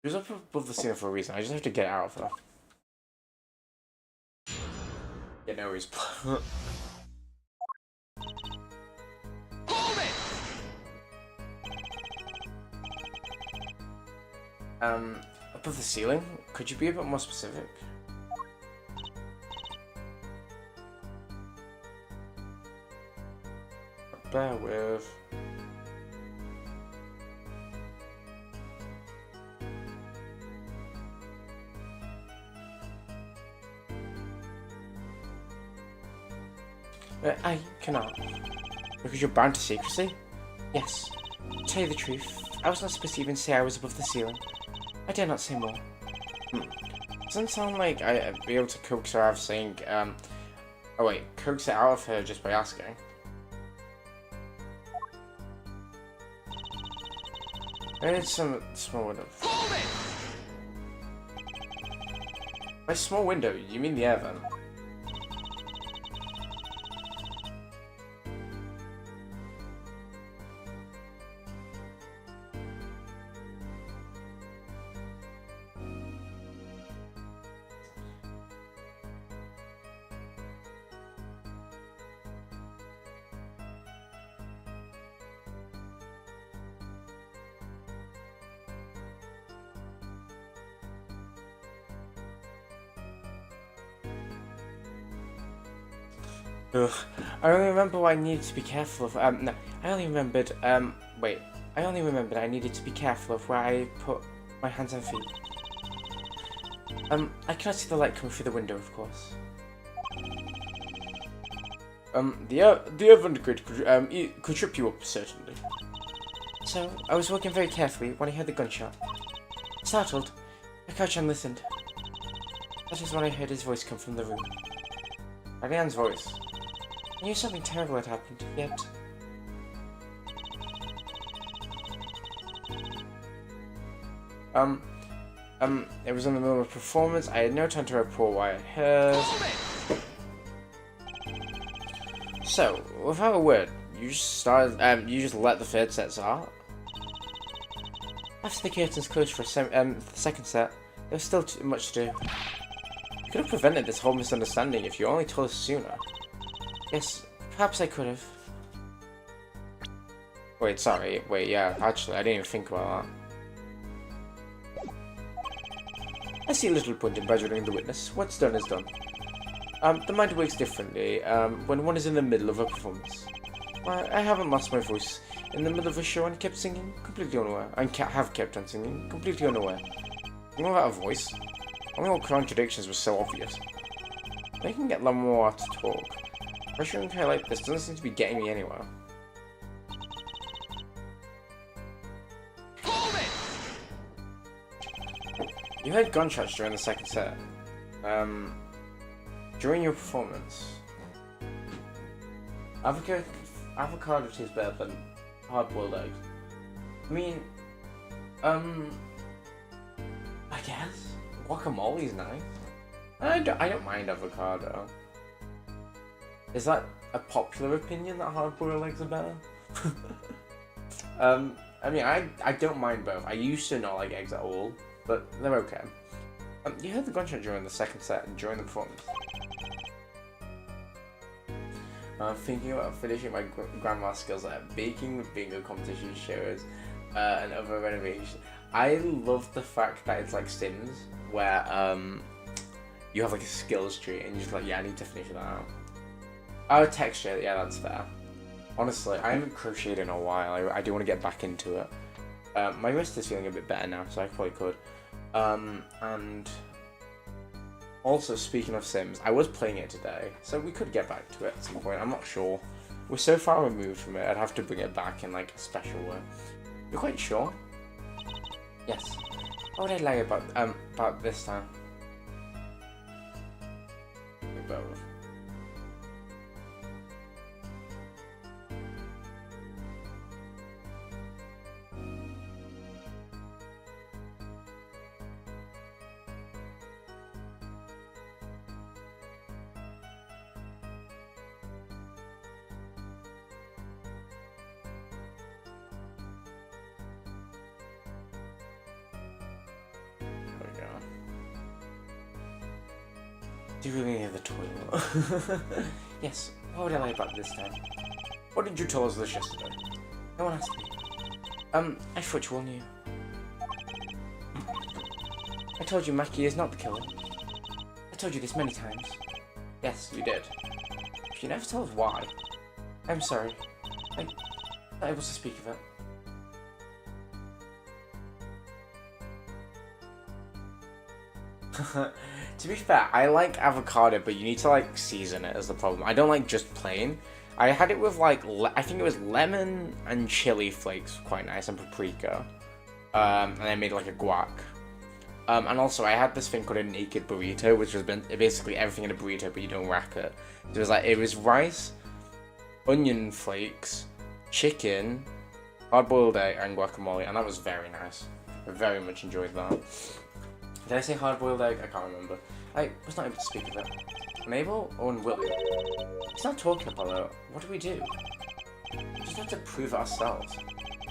He was up above the ceiling for a reason. I just have to get out of her. Yeah, no worries. Above the ceiling? Could you be a bit more specific? Bear with. I cannot. Because you're bound to secrecy? Yes. To tell you the truth, I was not supposed to even say I was above the ceiling. I dare not say more. Doesn't sound like I'd be able to coax her out of saying, oh wait, coax it out of her just by asking. It's some small window. By small window, you mean the air vent? Ugh. I only remember what I needed to be careful of. No, I only remembered, wait. I only remembered I needed to be careful of where I put my hands and feet. I cannot see the light coming through the window, of course. The air vent grid could trip you up, certainly. So, I was working very carefully when I heard the gunshot. Startled, I crouched and listened. That is when I heard his voice come from the room. Ariane's voice. I knew something terrible had happened, yet... It was in the middle of a performance. I had no time to report what I heard. So, without a word, you just started, you just let the third set start? After the curtains closed for the second set, there was still too much to do. You could have prevented this whole misunderstanding if you only told us sooner. Yes, perhaps I could have. Wait, sorry. Wait, yeah, actually, I didn't even think about that. I see little point in badgering the witness. What's done is done. The mind works differently when one is in the middle of a performance. I haven't lost my voice in the middle of a show and kept singing, completely unaware. And have kept on singing, completely unaware. You know, without a voice? Only all contradictions were so obvious. I can get Lamour to talk. Pressuring her like this doesn't seem to be getting me anywhere. You heard gunshots during the second set. During your performance, avocado tastes better than hard-boiled eggs. I mean, I guess guacamole's nice. I don't mind avocado. Is that a popular opinion that hard-boiled eggs are better? I mean, I don't mind both. I used to not like eggs at all, but they're okay. You heard the gunshot during the second set and during the performance. I'm thinking about finishing my grandma skills at baking with bingo competition shows and other renovations. I love the fact that it's like Sims, where you have like a skills tree and you're just like, yeah, I need to finish that out. Oh, texture, yeah, that's fair. Honestly, I haven't crocheted in a while. I do want to get back into it. My wrist is feeling a bit better now, so I probably could. And also, speaking of Sims, I was playing it today, so we could get back to it at some point. I'm not sure. We're so far removed from it, I'd have to bring it back in like a special way. You're quite sure? Yes. What would I like about this time? Both. Do you really need the toilet? Yes, what would I like about this time? What did you tell us this yesterday? No one asked me. I thought you all knew. I told you Maki is not the killer. I told you this many times. Yes, you did. But you never told us why. I'm sorry. I'm not able to speak of it. To be fair, I like avocado, but you need to like season it is the problem. I don't like just plain. I had it with like, I think it was lemon and chili flakes, quite nice, and paprika. And I made like a guac. And also I had this thing called a naked burrito, which was basically everything in a burrito, but you don't wrap it. So it was rice, onion flakes, chicken, hard-boiled egg, and guacamole, and that was very nice. I very much enjoyed that. Did I say hard-boiled egg? I can't remember. I was not able to speak of it. Unable or unwilling? He's not talking about it. What do we do? We just have to prove it ourselves.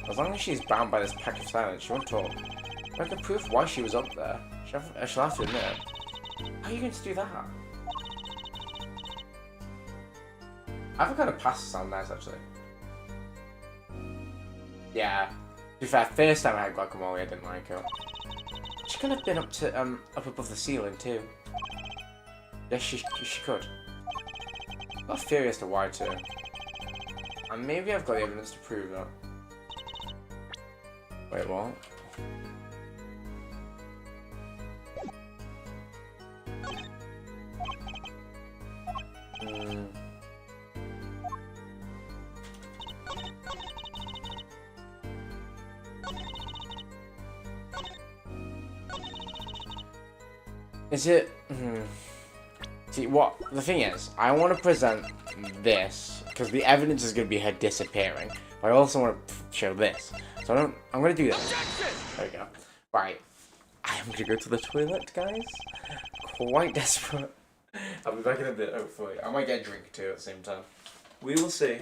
As long as she's bound by this pact of silence, she won't talk. But I can prove why she was up there. She'll have to admit it. How are you going to do that? Avocado pasta sounds nice, actually. Yeah. To be fair, first time I had guacamole, I didn't like it. She could have been up above the ceiling too. Yes, she could. I'm not furious to why too. And maybe I've got the evidence to prove that. Wait, what? Is it? See, what the thing is, I want to present this because the evidence is going to be her disappearing, but I also want to show this. So I'm going to do this. There we go. Right, I am going to go to the toilet, guys. Quite desperate. I'll be back in a bit, hopefully. I might get a drink too at the same time. We will see.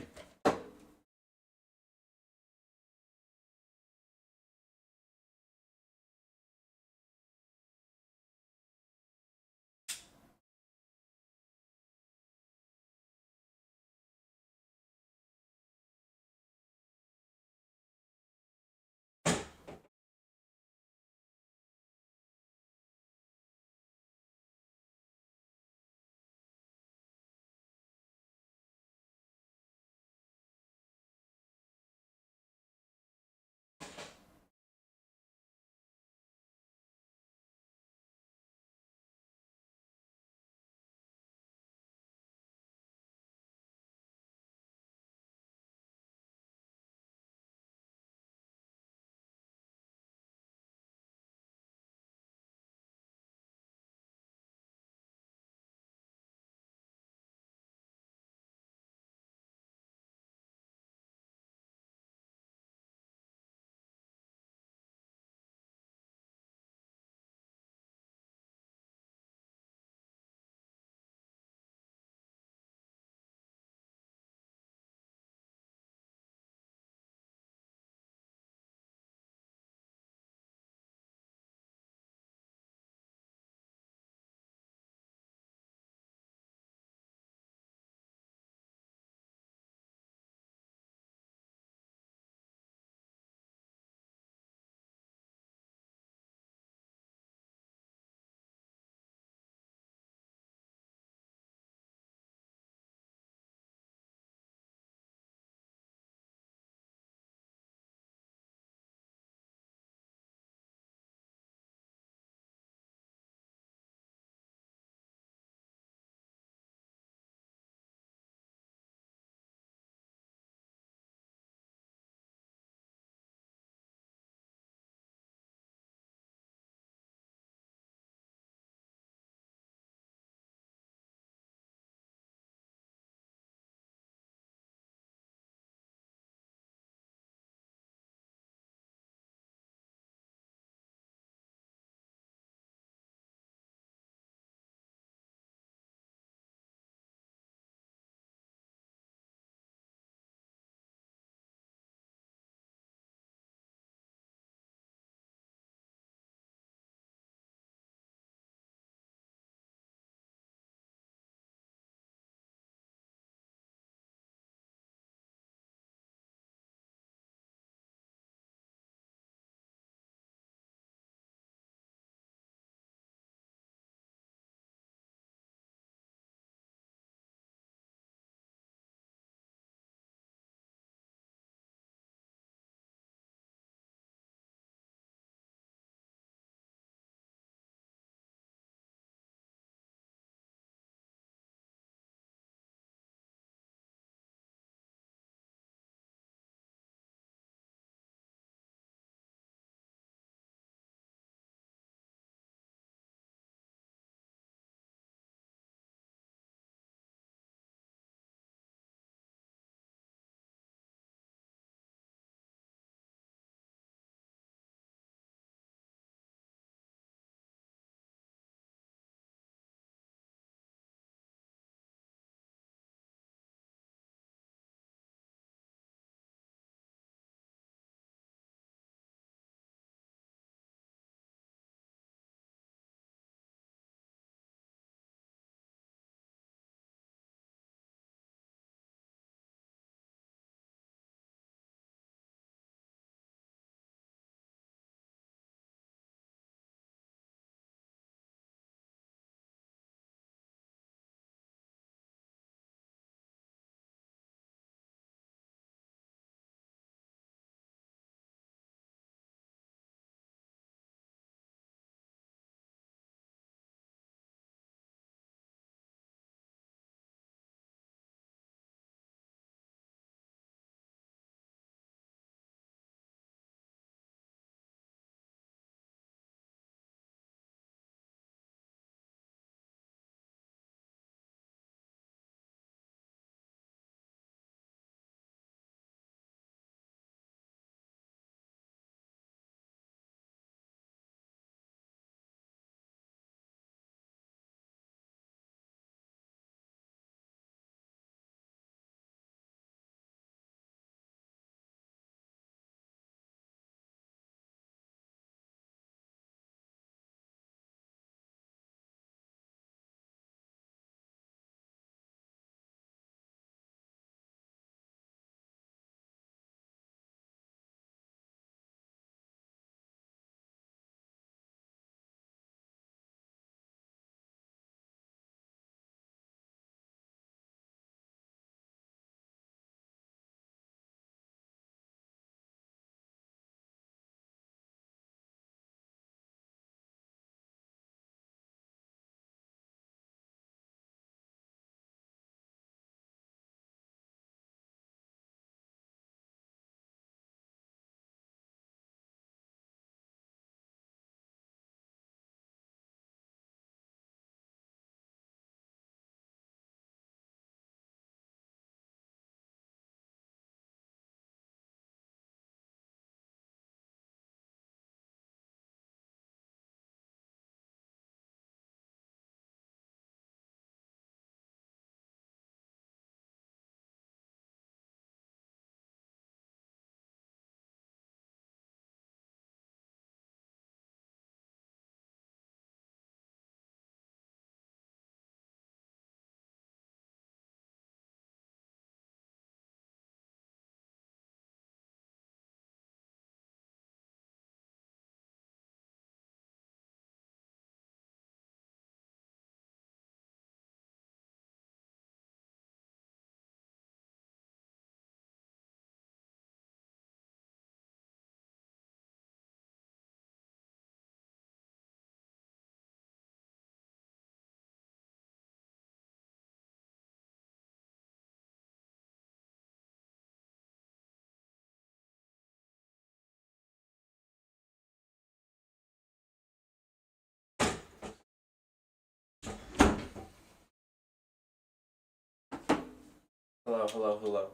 Hello.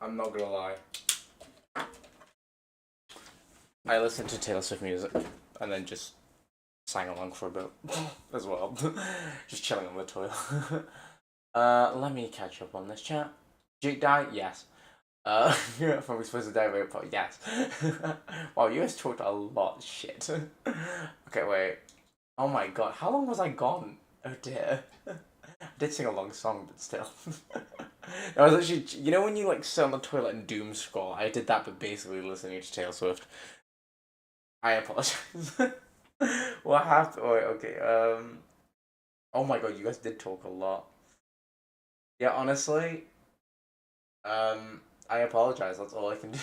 I'm not gonna lie. I listened to Taylor Swift music and then just sang along for a bit as well. Just chilling on the toilet. Let me catch up on this chat. Jake died? Yes. From Explosive Diary Report? Yes. Wow, you guys talked a lot of shit. Okay, wait. Oh my god, how long was I gone? Oh dear. I did sing a long song, but still. I was actually, you know when you like sit on the toilet and doom scroll? I did that, but basically listening to Taylor Swift. I apologize. What happened? Oh, wait, okay. Oh my god, you guys did talk a lot. Yeah, honestly, I apologize. That's all I can do.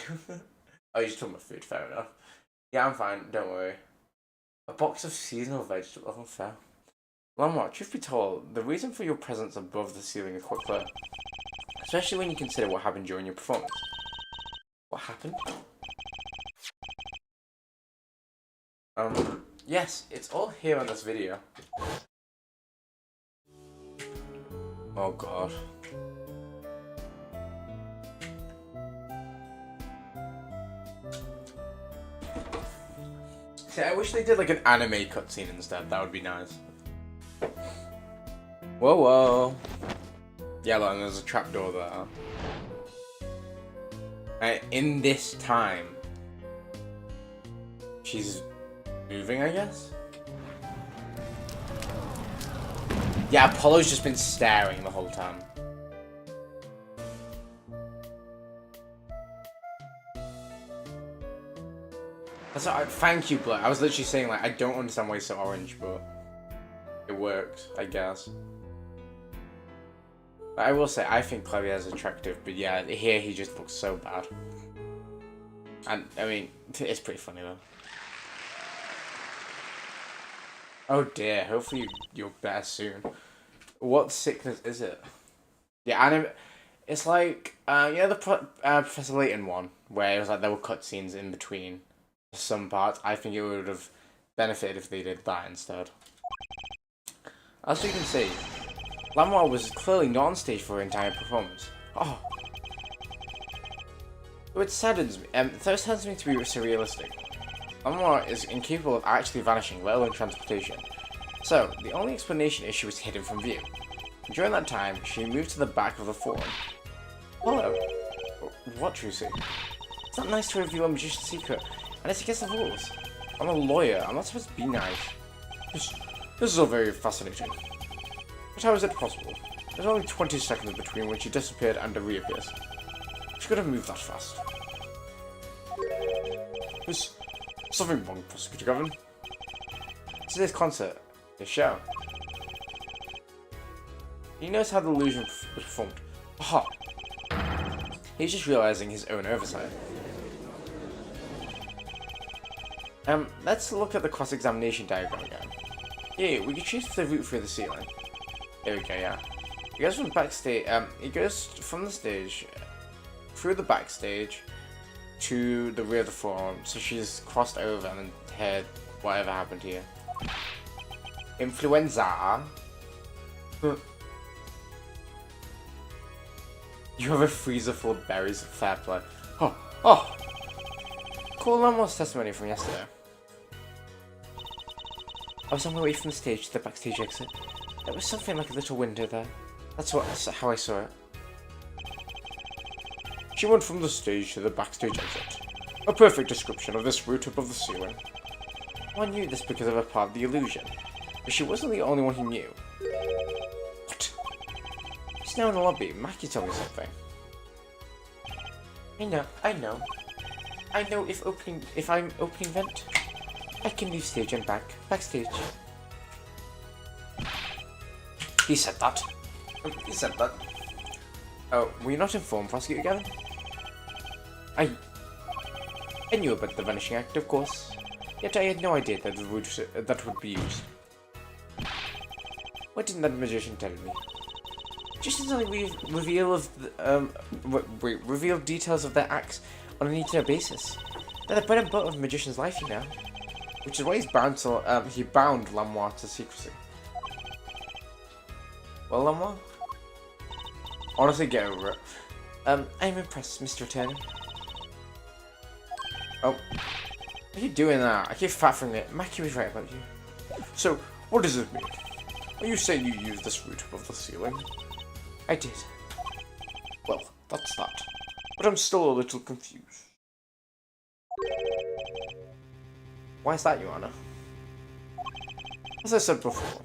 Oh, you just talking about food. Fair enough. Yeah, I'm fine. Don't worry. A box of seasonal vegetables. Oh, fair. Lamar, truth be told, the reason for your presence above the ceiling is quite clear. Especially when you consider what happened during your performance. What happened? Yes, it's all here on this video. Oh god. See, I wish they did like an anime cutscene instead. That would be nice. Whoa. Yeah, look, and there's a trapdoor there. And in this time, she's moving, I guess? Yeah, Apollo's just been staring the whole time. That's what thank you, Blair. I was literally saying, like, I don't understand why he's so orange, but it works, I guess. But I will say, I think Clavier's attractive, but yeah, here he just looks so bad. And, I mean, it's pretty funny, though. Oh dear, hopefully you're better soon. What sickness is it? Yeah, it's like, you know the Professor Layton one, where it was like there were cutscenes in between some parts. I think it would have benefited if they did that instead. As you can see, Lanois was clearly not on stage for her entire performance. Oh. It saddens me, it saddens me to be surrealistic. Lanois is incapable of actually vanishing, let alone transportation. So, the only explanation is she was hidden from view. During that time, she moved to the back of the forum. Hello. What, Trucy? It's not nice to reveal a magician's secret, and it's against the rules. I'm a lawyer, I'm not supposed to be nice. This is all very fascinating. But how is it possible? There's only 20 seconds between when she disappeared and reappears. She could have moved that fast. There's something wrong, Prosecutor Gavin. Today's concert. His show. He knows how the illusion was performed. Aha! He's just realizing his own oversight. Let's look at the cross-examination diagram again. Yeah, we can choose the route through the ceiling. There we go, yeah. He goes from backstage, he goes from the stage, through the backstage, to the rear of the forum, so she's crossed over and then heard whatever happened here. Influenza. You have a freezer full of berries. Fair play. Oh! Cool Lamore's testimony from yesterday. I was on my way from the stage to the backstage exit. There was something like a little window there. That's how I saw it. She went from the stage to the backstage exit. A perfect description of this route above the ceiling. One knew this because of a part of the illusion, but she wasn't the only one who knew. What? She's now in the lobby. Mackie told me something. I know. If I'm opening vent, I can leave stage and backstage. He said that. Oh, were you not informed, Prosecutor Gavin? I knew about the Vanishing Act, of course. Yet I had no idea that the route that would be used. What didn't that magician tell me? Magicians only reveal details of their acts on a need-to-know basis. They're the bread and butter of a magician's life, you know. Which is why he bound Lanois to secrecy. Well, Lanois? Honestly, get over it. I'm impressed, Mr. Attorney. Oh. What are you doing that? I keep faffing it. Mackie was right about you. So, what does it mean? Are you saying you used this route above the ceiling? I did. Well, that's that. But I'm still a little confused. Why is that, Your Honor? As I said before.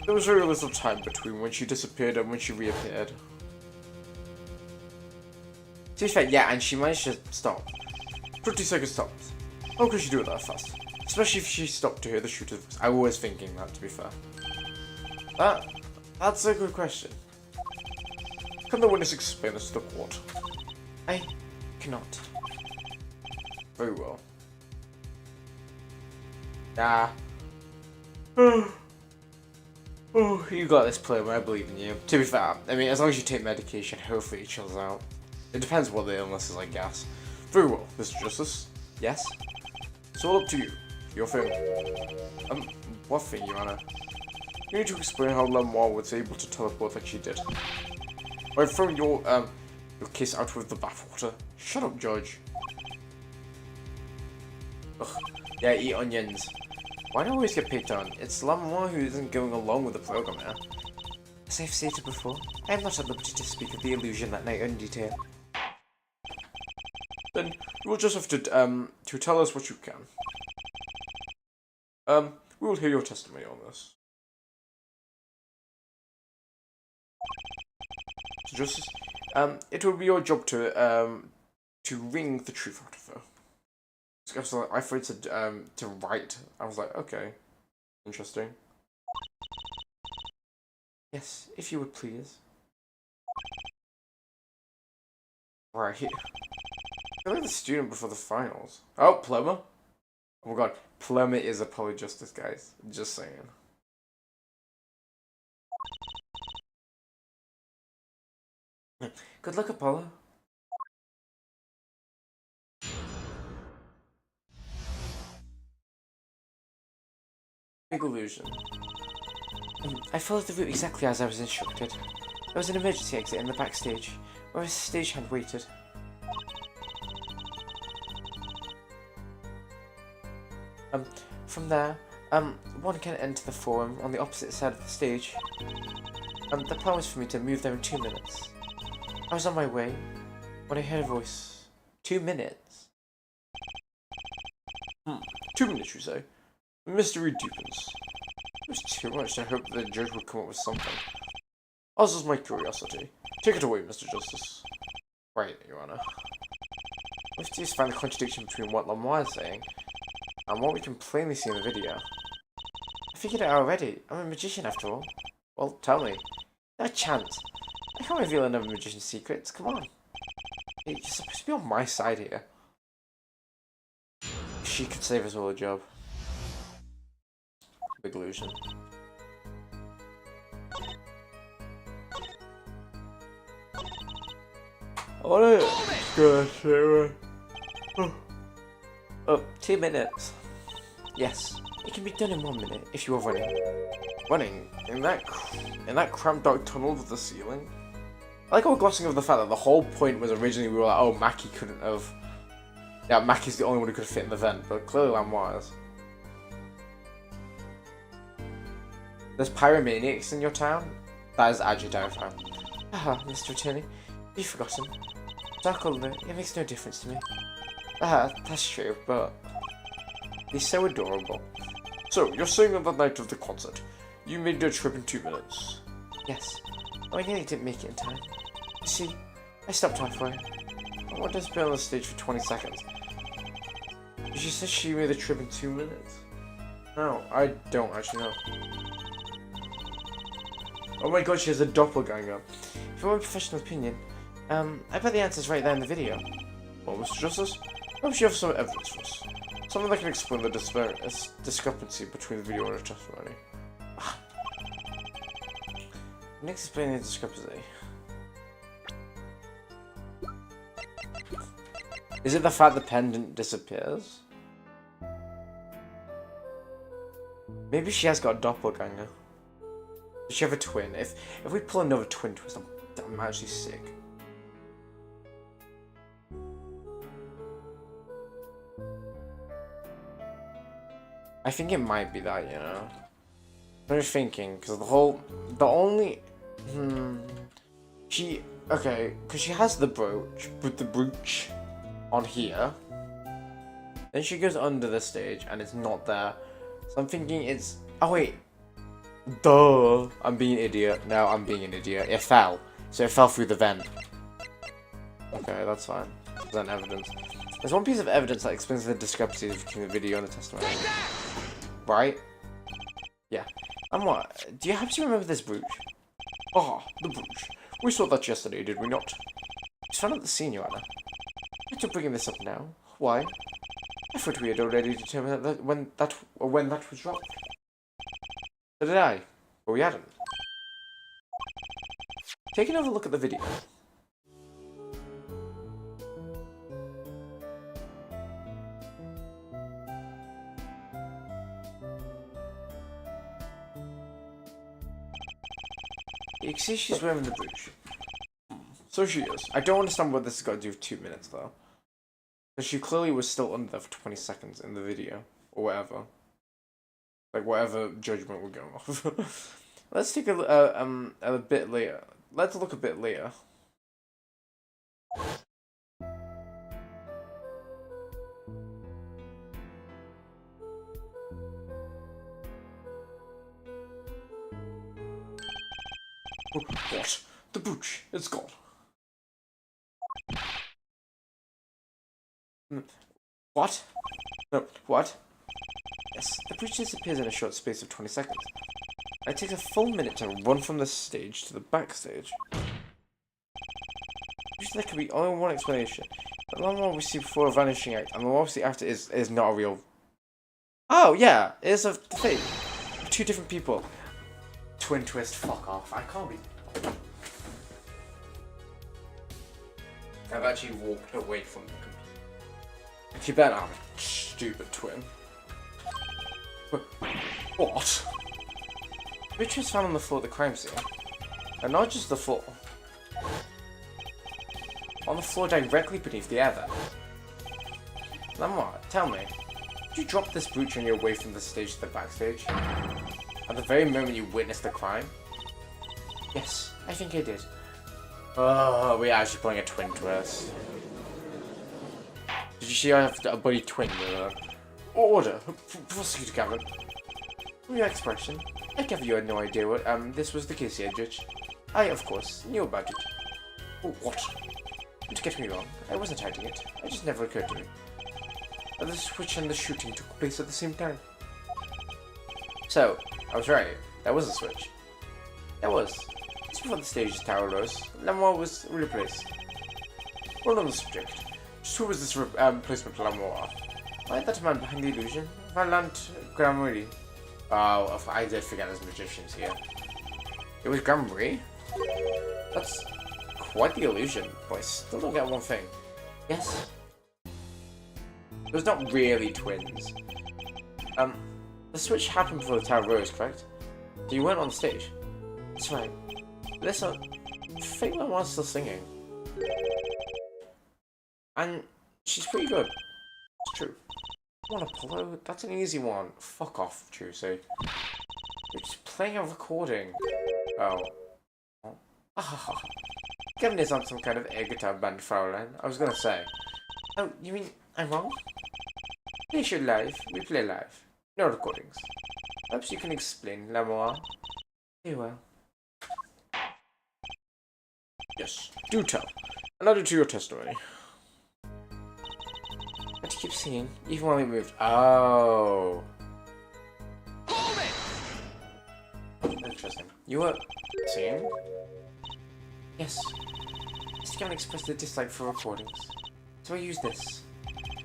There was very little time between when she disappeared and when she reappeared. To be fair, yeah, and she managed to stop. 50 seconds stops. How could she do it that fast? Especially if she stopped to hear the shooter's voice. I was thinking that, to be fair. That's a good question. Can the witness explain this to the court? I cannot. Very well. Ah. Oh, you got this, Plum. I believe in you. To be fair, I mean, as long as you take medication, hopefully it chills out. It depends what the illness is, I guess. Very well, Mr. Justice. Yes? It's all up to you. Your thing. What thing, Your Honor? You need to explain how Lemoire was able to teleport like she did. By throwing your case out with the bathwater. Shut up, Judge. Ugh. Yeah, eat onions. Why do I always get picked on? It's Lemoire who isn't going along with the program now. As I've stated before, I am not at liberty to speak of the illusion that night in detail. Then you will just have to tell us what you can. We will hear your testimony on this. So Justice, it will be your job to wring the truth out of her. So I thought it said to write. I was like, okay, interesting. Yes, if you would please. Right. I like the student before the finals. Oh, Plumber. Oh my god, Plumber is a polyjustice, guys. Just saying. Good luck, Apollo. Big illusion. I followed the route exactly as I was instructed. There was an emergency exit in the backstage, where a stagehand waited. From there, one can enter the forum on the opposite side of the stage. The plan was for me to move there in 2 minutes. I was on my way when I heard a voice. 2 minutes? 2 minutes, you say? The mystery deepens. It was too much. I hoped the judge would come up with something. As is my curiosity. Take it away, Mr. Justice. Right, Your Honor. We have to just find the contradiction between what Lemoire is saying and what we can plainly see in the video. I figured it out already. I'm a magician after all. Well, tell me. No chance. I can't reveal another magician's secrets. Come on. You're supposed to be on my side here. She could save us all a job. Big illusion. Oh, 2 minutes. Yes, it can be done in 1 minute if you are running. Running in that cramped dark tunnel with the ceiling. I like all glossing over the fact that the whole point was originally we were like, oh, Mackie couldn't have. Yeah, Mackie's the only one who could fit in the vent, but clearly Lemoire's. There's pyromaniacs in your town? That is actually terrifying. Haha, Mr. Attorney, you've forgotten. Dark or light, it makes no difference to me. That's true, but he's so adorable. So, you're saying on the night of the concert, you made your trip in 2 minutes? Yes. Oh, I nearly didn't make it in time. You see, I stopped halfway. I wanted to be on the stage for 20 seconds. She said she made the trip in 2 minutes? No, I don't actually know. Oh my god, she has a doppelganger. If you want a professional opinion, I bet the answer's right there in the video. Well, Mr. Justice, I hope you have some evidence for us. Something that can explain the discrepancy between the video and her testimony. Next, explain the discrepancy. Is it the fact the pendant disappears? Maybe she has got a doppelganger. Does she have a twin? If we pull another twin twist, I'm actually sick. I think it might be that, you know. I'm just thinking, because because she has the brooch, with the brooch on here. Then she goes under the stage, and it's not there. So I'm thinking it's, oh wait. Duh. I'm being an idiot. No, I'm being an idiot. It fell. So it fell through the vent. Okay, that's fine. There's evidence. There's one piece of evidence that explains the discrepancies between the video and the testimony. Right? Yeah. And what? Do you happen to remember this brooch? Ah, the brooch. We saw that yesterday, did we not? It's found at the scene, Your Honor. Why are you bringing this up now? Why? I thought we had already determined that when that was dropped. So did I, but we hadn't. Take another look at the video. You can see she's wearing the brooch. So she is. I don't understand what this has got to do with 2 minutes though. Because she clearly was still under there for 20 seconds in the video. Or whatever. Like whatever judgment we're going off. Let's take a bit later. Let's look a bit later. What? The brooch. It's gone. What? No, what? Yes, the brooch disappears in a short space of 20 seconds. It takes a full minute to run from the stage to the backstage. Usually there can be only one explanation. The one we see before vanishing out, and the one we see after is not a real... Oh, yeah, it is a fake. Two different people. Twin twist, fuck off. I can't be... I've actually walked away from the computer. You better have a stupid twin. What? Richard was found on the floor at the crime scene. And not just the floor. On the floor directly beneath the air vent. Lamar, tell me, did you drop this brooch on your way from the stage to the backstage? At the very moment you witnessed the crime? Yes, I think I did. Oh, we're actually playing a twin twist. Did you see I have a bloody twin with her? Order! Prosecutor Gavin. From your expression, I gather you had no idea what, this was the case here, Judge. I, of course, knew about it. Oh, what? Don't get me wrong, I wasn't hiding it. It just never occurred to me. But the switch and the shooting took place at the same time. So, I was right. That was a switch. That was. Just before the stage's tower rose, Lamour was replaced. Well on the subject. Just who was this replacement Lamour? Why that man behind the illusion? Valant Gramarye. Oh, I did forget there's magicians here. It was Gramarye? That's quite the illusion, but I still don't get one thing. Yes? It was not really twins. The switch happened before the tower rose, correct? So you weren't on stage? That's right. Listen, I think my mom's still singing. And she's pretty good. It's true. One Apollo? That's an easy one. Fuck off, Juicy. You're just playing a recording. Oh. Ah. Kevin is on some kind of air guitar band, Fraulein. I was gonna say. Oh, you mean I'm wrong? Play show live. We play live. No recordings. Perhaps you can explain, Lamour. Very well. Yes, do tell. And add it to your testimony. But you keep singing, even while we moved. Oh. Hold it! Interesting. You were singing? Yes. Mr. Gavin expressed a dislike for recordings. So I used this.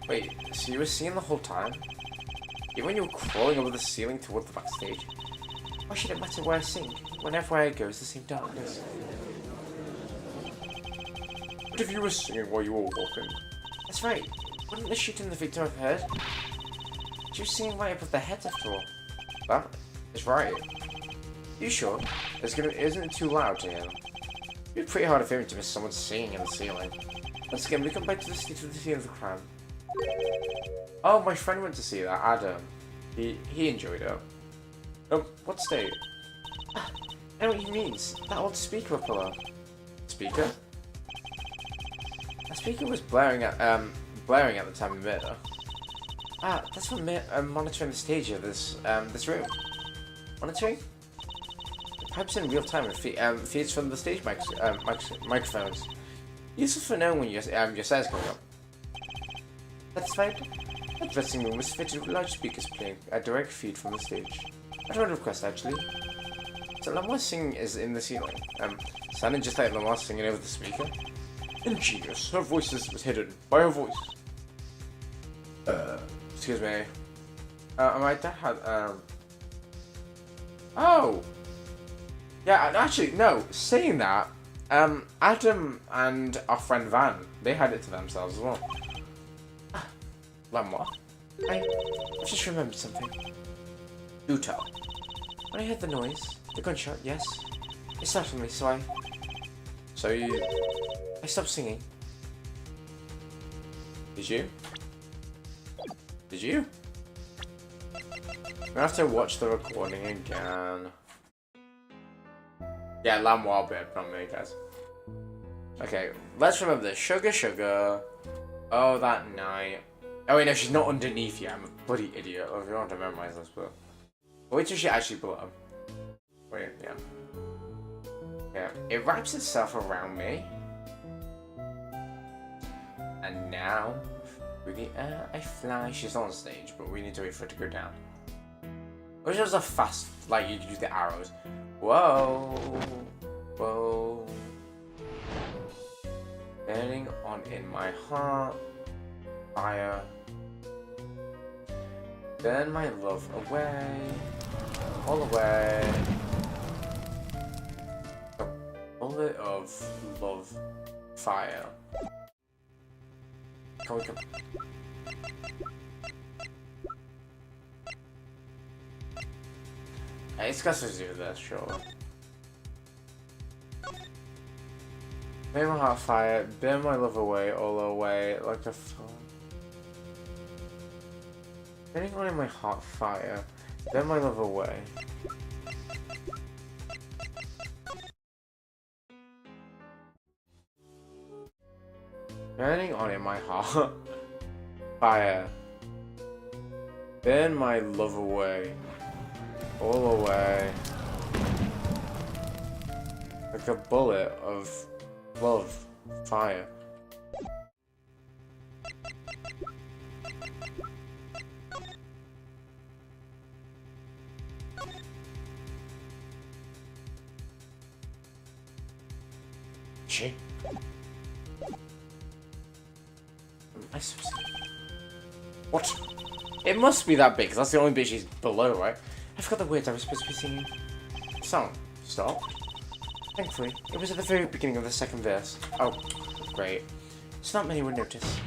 Wait, so you were singing the whole time? Even when you were crawling over the ceiling toward the backstage? Why should it matter where I sing? Whenever I go, it's the same darkness. What if you were singing while you were walking? That's right. Wouldn't the shooting the victim have heard? She was singing right above their heads after all. That is right. You sure? Isn't it too loud to hear? It'd be pretty hard of hearing to miss someone singing in the ceiling. Once again, we come back to the seat of the scene of the crime. Oh, my friend went to see that, Adam. He enjoyed it. What state? I know what he means. That old speaker up below. Speaker? That speaker was blaring at the time of murder. Ah, that's for monitoring the stage of this room. Monitoring? Perhaps in real time and feeds from the stage microphones. Useful for knowing when your set's coming up. Satisfied? That dressing room was fitted with large speakers playing a direct feed from the stage. I don't request actually. So Lamoire's singing is in the ceiling. Sounding just like Lamoire singing over the speaker. Ingenious. Her voice was hidden by her voice. Excuse me. My dad had Oh. Yeah, actually, no. Saying that, Adam and our friend Van, they had it to themselves as well. Lamoire, I just remembered something. Do tell. When I heard the noise, the gunshot, yes, it startled me, so I stopped singing. Did you? Did you? I'm gonna have to watch the recording again. Yeah, Lamoire bit, not me, guys. Okay, let's remember this. Sugar, sugar. Oh, that night. Oh wait, no, she's not underneath yet. I'm a bloody idiot. Oh, if you want to memorize this, but wait till she actually below. Wait, yeah. Yeah, it wraps itself around me. And now, through the air, I fly. She's on stage, but we need to wait for it to go down. Which was a fast, like you use the arrows. Whoa, whoa. Burning on in my heart, fire. Burn my love away, all away. A bullet of love, fire. Can we come? It's got to do this, sure. Burn my heart fire, burn my love away, all away, like a flame. Burning on in my heart fire, burn my love away. Burning on in my heart fire, burn my love away. All away. Like a bullet of love, fire. She? What? It must be that big, because that's the only bit she's below, right? I forgot the words I was supposed to be singing. Song. Stop. Thankfully, it was at the very beginning of the second verse. Oh, great. So not many would notice.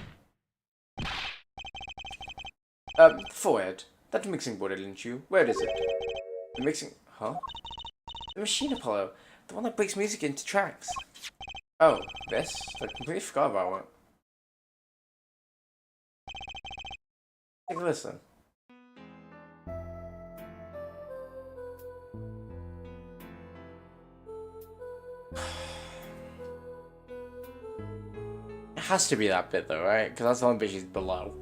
Forward. That mixing board, didn't you? Where is it? The mixing... Huh? The machine, Apollo. The one that breaks music into tracks. Oh, this? I completely forgot about it. Take a listen. It has to be that bit though, right? Because that's the only bit she's below.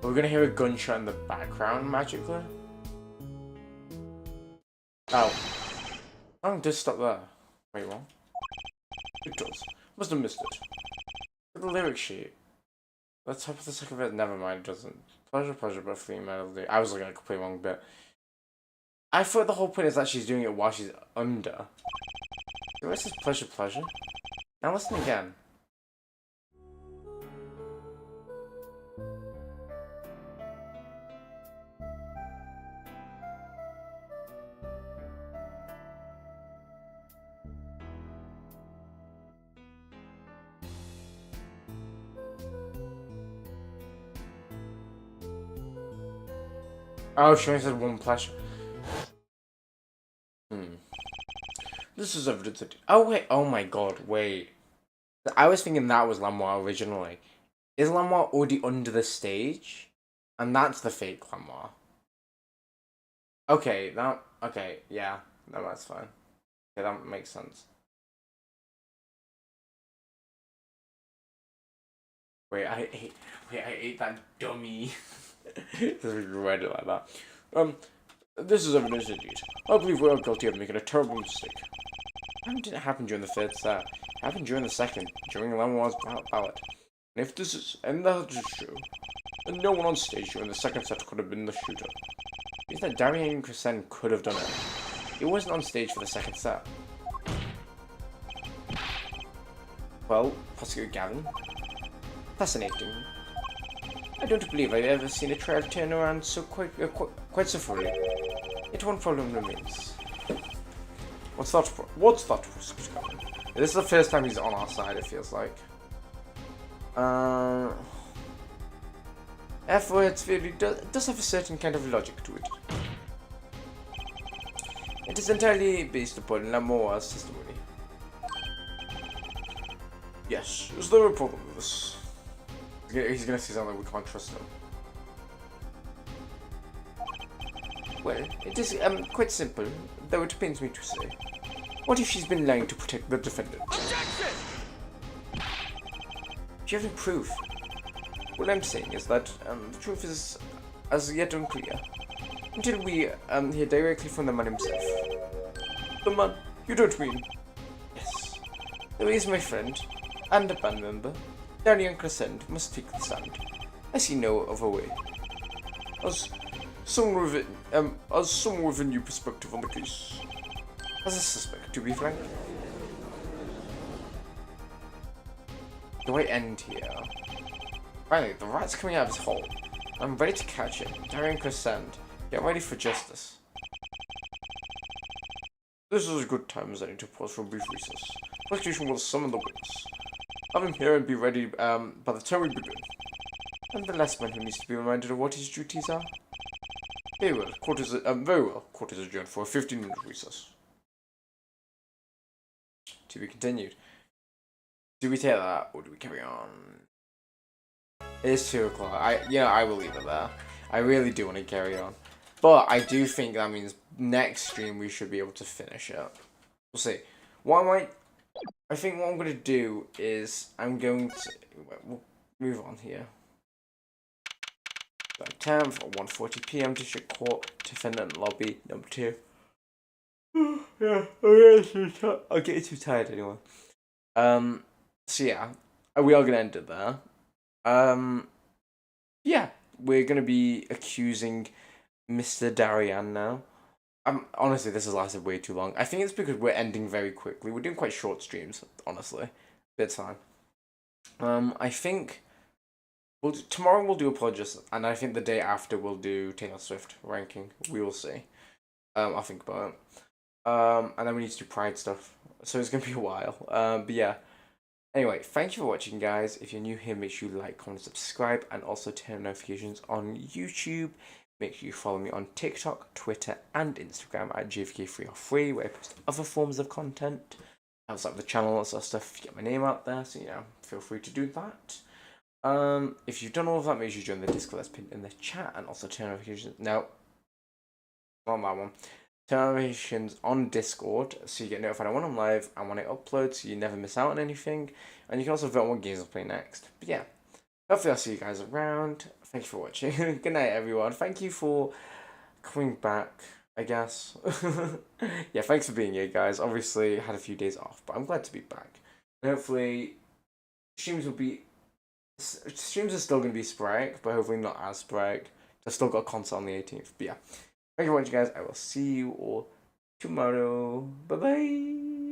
We're gonna hear a gunshot in the background magically. Oh. Oh, it does stop there. Wait, what? It does. Must have missed it. Look at the lyric sheet. The top of the second bit, never mind, it doesn't. Pleasure, pleasure, but fleeting melody. I was looking at a completely wrong bit. I thought the whole point is that she's doing it while she's under. The rest is pleasure, pleasure. Now listen again. Oh, she only said one plush. This is evidence that. Oh wait. Oh my god. Wait. I was thinking that was Lamoire originally. Is Lamoire already under the stage? And that's the fake Lamoire. Okay, okay, yeah, no, that's fine. Okay, that makes sense. Wait, I ate that dummy. Just read it like that. This is evidence indeed. I believe we are guilty of making a terrible mistake. It didn't happen during the third set. It happened during the second, during Lamoire's ballot. And if this is, and that is true, then no one on stage during the second set could have been the shooter. It means that Darian Crescent could have done it. He wasn't on stage for the second set. Well, Prosecutor Gavin. Fascinating. I don't believe I've ever seen a trial turn around so quite so fully. Yet one problem remains. What's that, Prosecutor Gavin? This is the first time he's on our side, it feels like. F-Word's theory does have a certain kind of logic to it. It is entirely based upon Lamoire's testimony. Yes, is there a problem with this? He's gonna say something like we can't trust him. Well, it is quite simple, though it pains me to say. What if she's been lying to protect the defendant? Objection! Do you have any proof? What I'm saying is that the truth is as yet unclear. Until we hear directly from the man himself. The man? You don't mean? Yes. Though he is my friend, and a band member, Darian Crescent must take the stand. I see no other way. As someone with a new perspective on the case. As a suspect, to be frank. Do I end here? Finally, the rat's coming out of his hole. I'm ready to catch him. Darian Crescent, get ready for justice. This is a good time as any to pause for a brief recess. Prosecution will summon the witness. Have him here and be ready by the time we begin. And the last man who needs to be reminded of what his duties are. Very well. Court is adjourned for a 15-minute recess. To be continued. Do we take that or do we carry on? It is 2 o'clock. I will leave it there. I really do want to carry on. But I do think that means next stream we should be able to finish it. We'll see. I think what I'm going to do is I'm going to... We'll move on here. 10th at 1:40 PM, District Court, Defendant Lobby, number 2. Yeah, I'll get too tired anyway. So yeah, we are going to end it there. Yeah, we're going to be accusing Mr. Darian now. Honestly, this has lasted way too long. I think it's because we're ending very quickly. We're doing quite short streams, honestly. Bit time. I think tomorrow we'll do Apologist, and I think the day after we'll do Taylor Swift ranking. We will see. I'll think about it. And then we need to do Pride stuff. So it's gonna be a while. But yeah. Anyway, thank you for watching, guys. If you're new here, make sure you like, comment, subscribe, and also turn on notifications on YouTube. Make sure you follow me on TikTok, Twitter, and Instagram at JFK303, where I post other forms of content outside of the channel and sort of stuff. Get my name out there, so feel free to do that. If you've done all of that, make sure you join the Discord that's pinned in the chat, and also turn notifications. No, not that one. Turn notifications on Discord so you get notified when I'm live and when I upload, so you never miss out on anything. And you can also vote on what games I'll play next. But yeah, hopefully I'll see you guys around. Thank you for watching. Good night, everyone. Thank you for coming back, I guess. Yeah, thanks for being here, guys. Obviously, I had a few days off, but I'm glad to be back. And hopefully, streams are still going to be sporadic, but hopefully not as sporadic. I've still got a concert on the 18th. But yeah, thank you for watching, guys. I will see you all tomorrow. Bye-bye.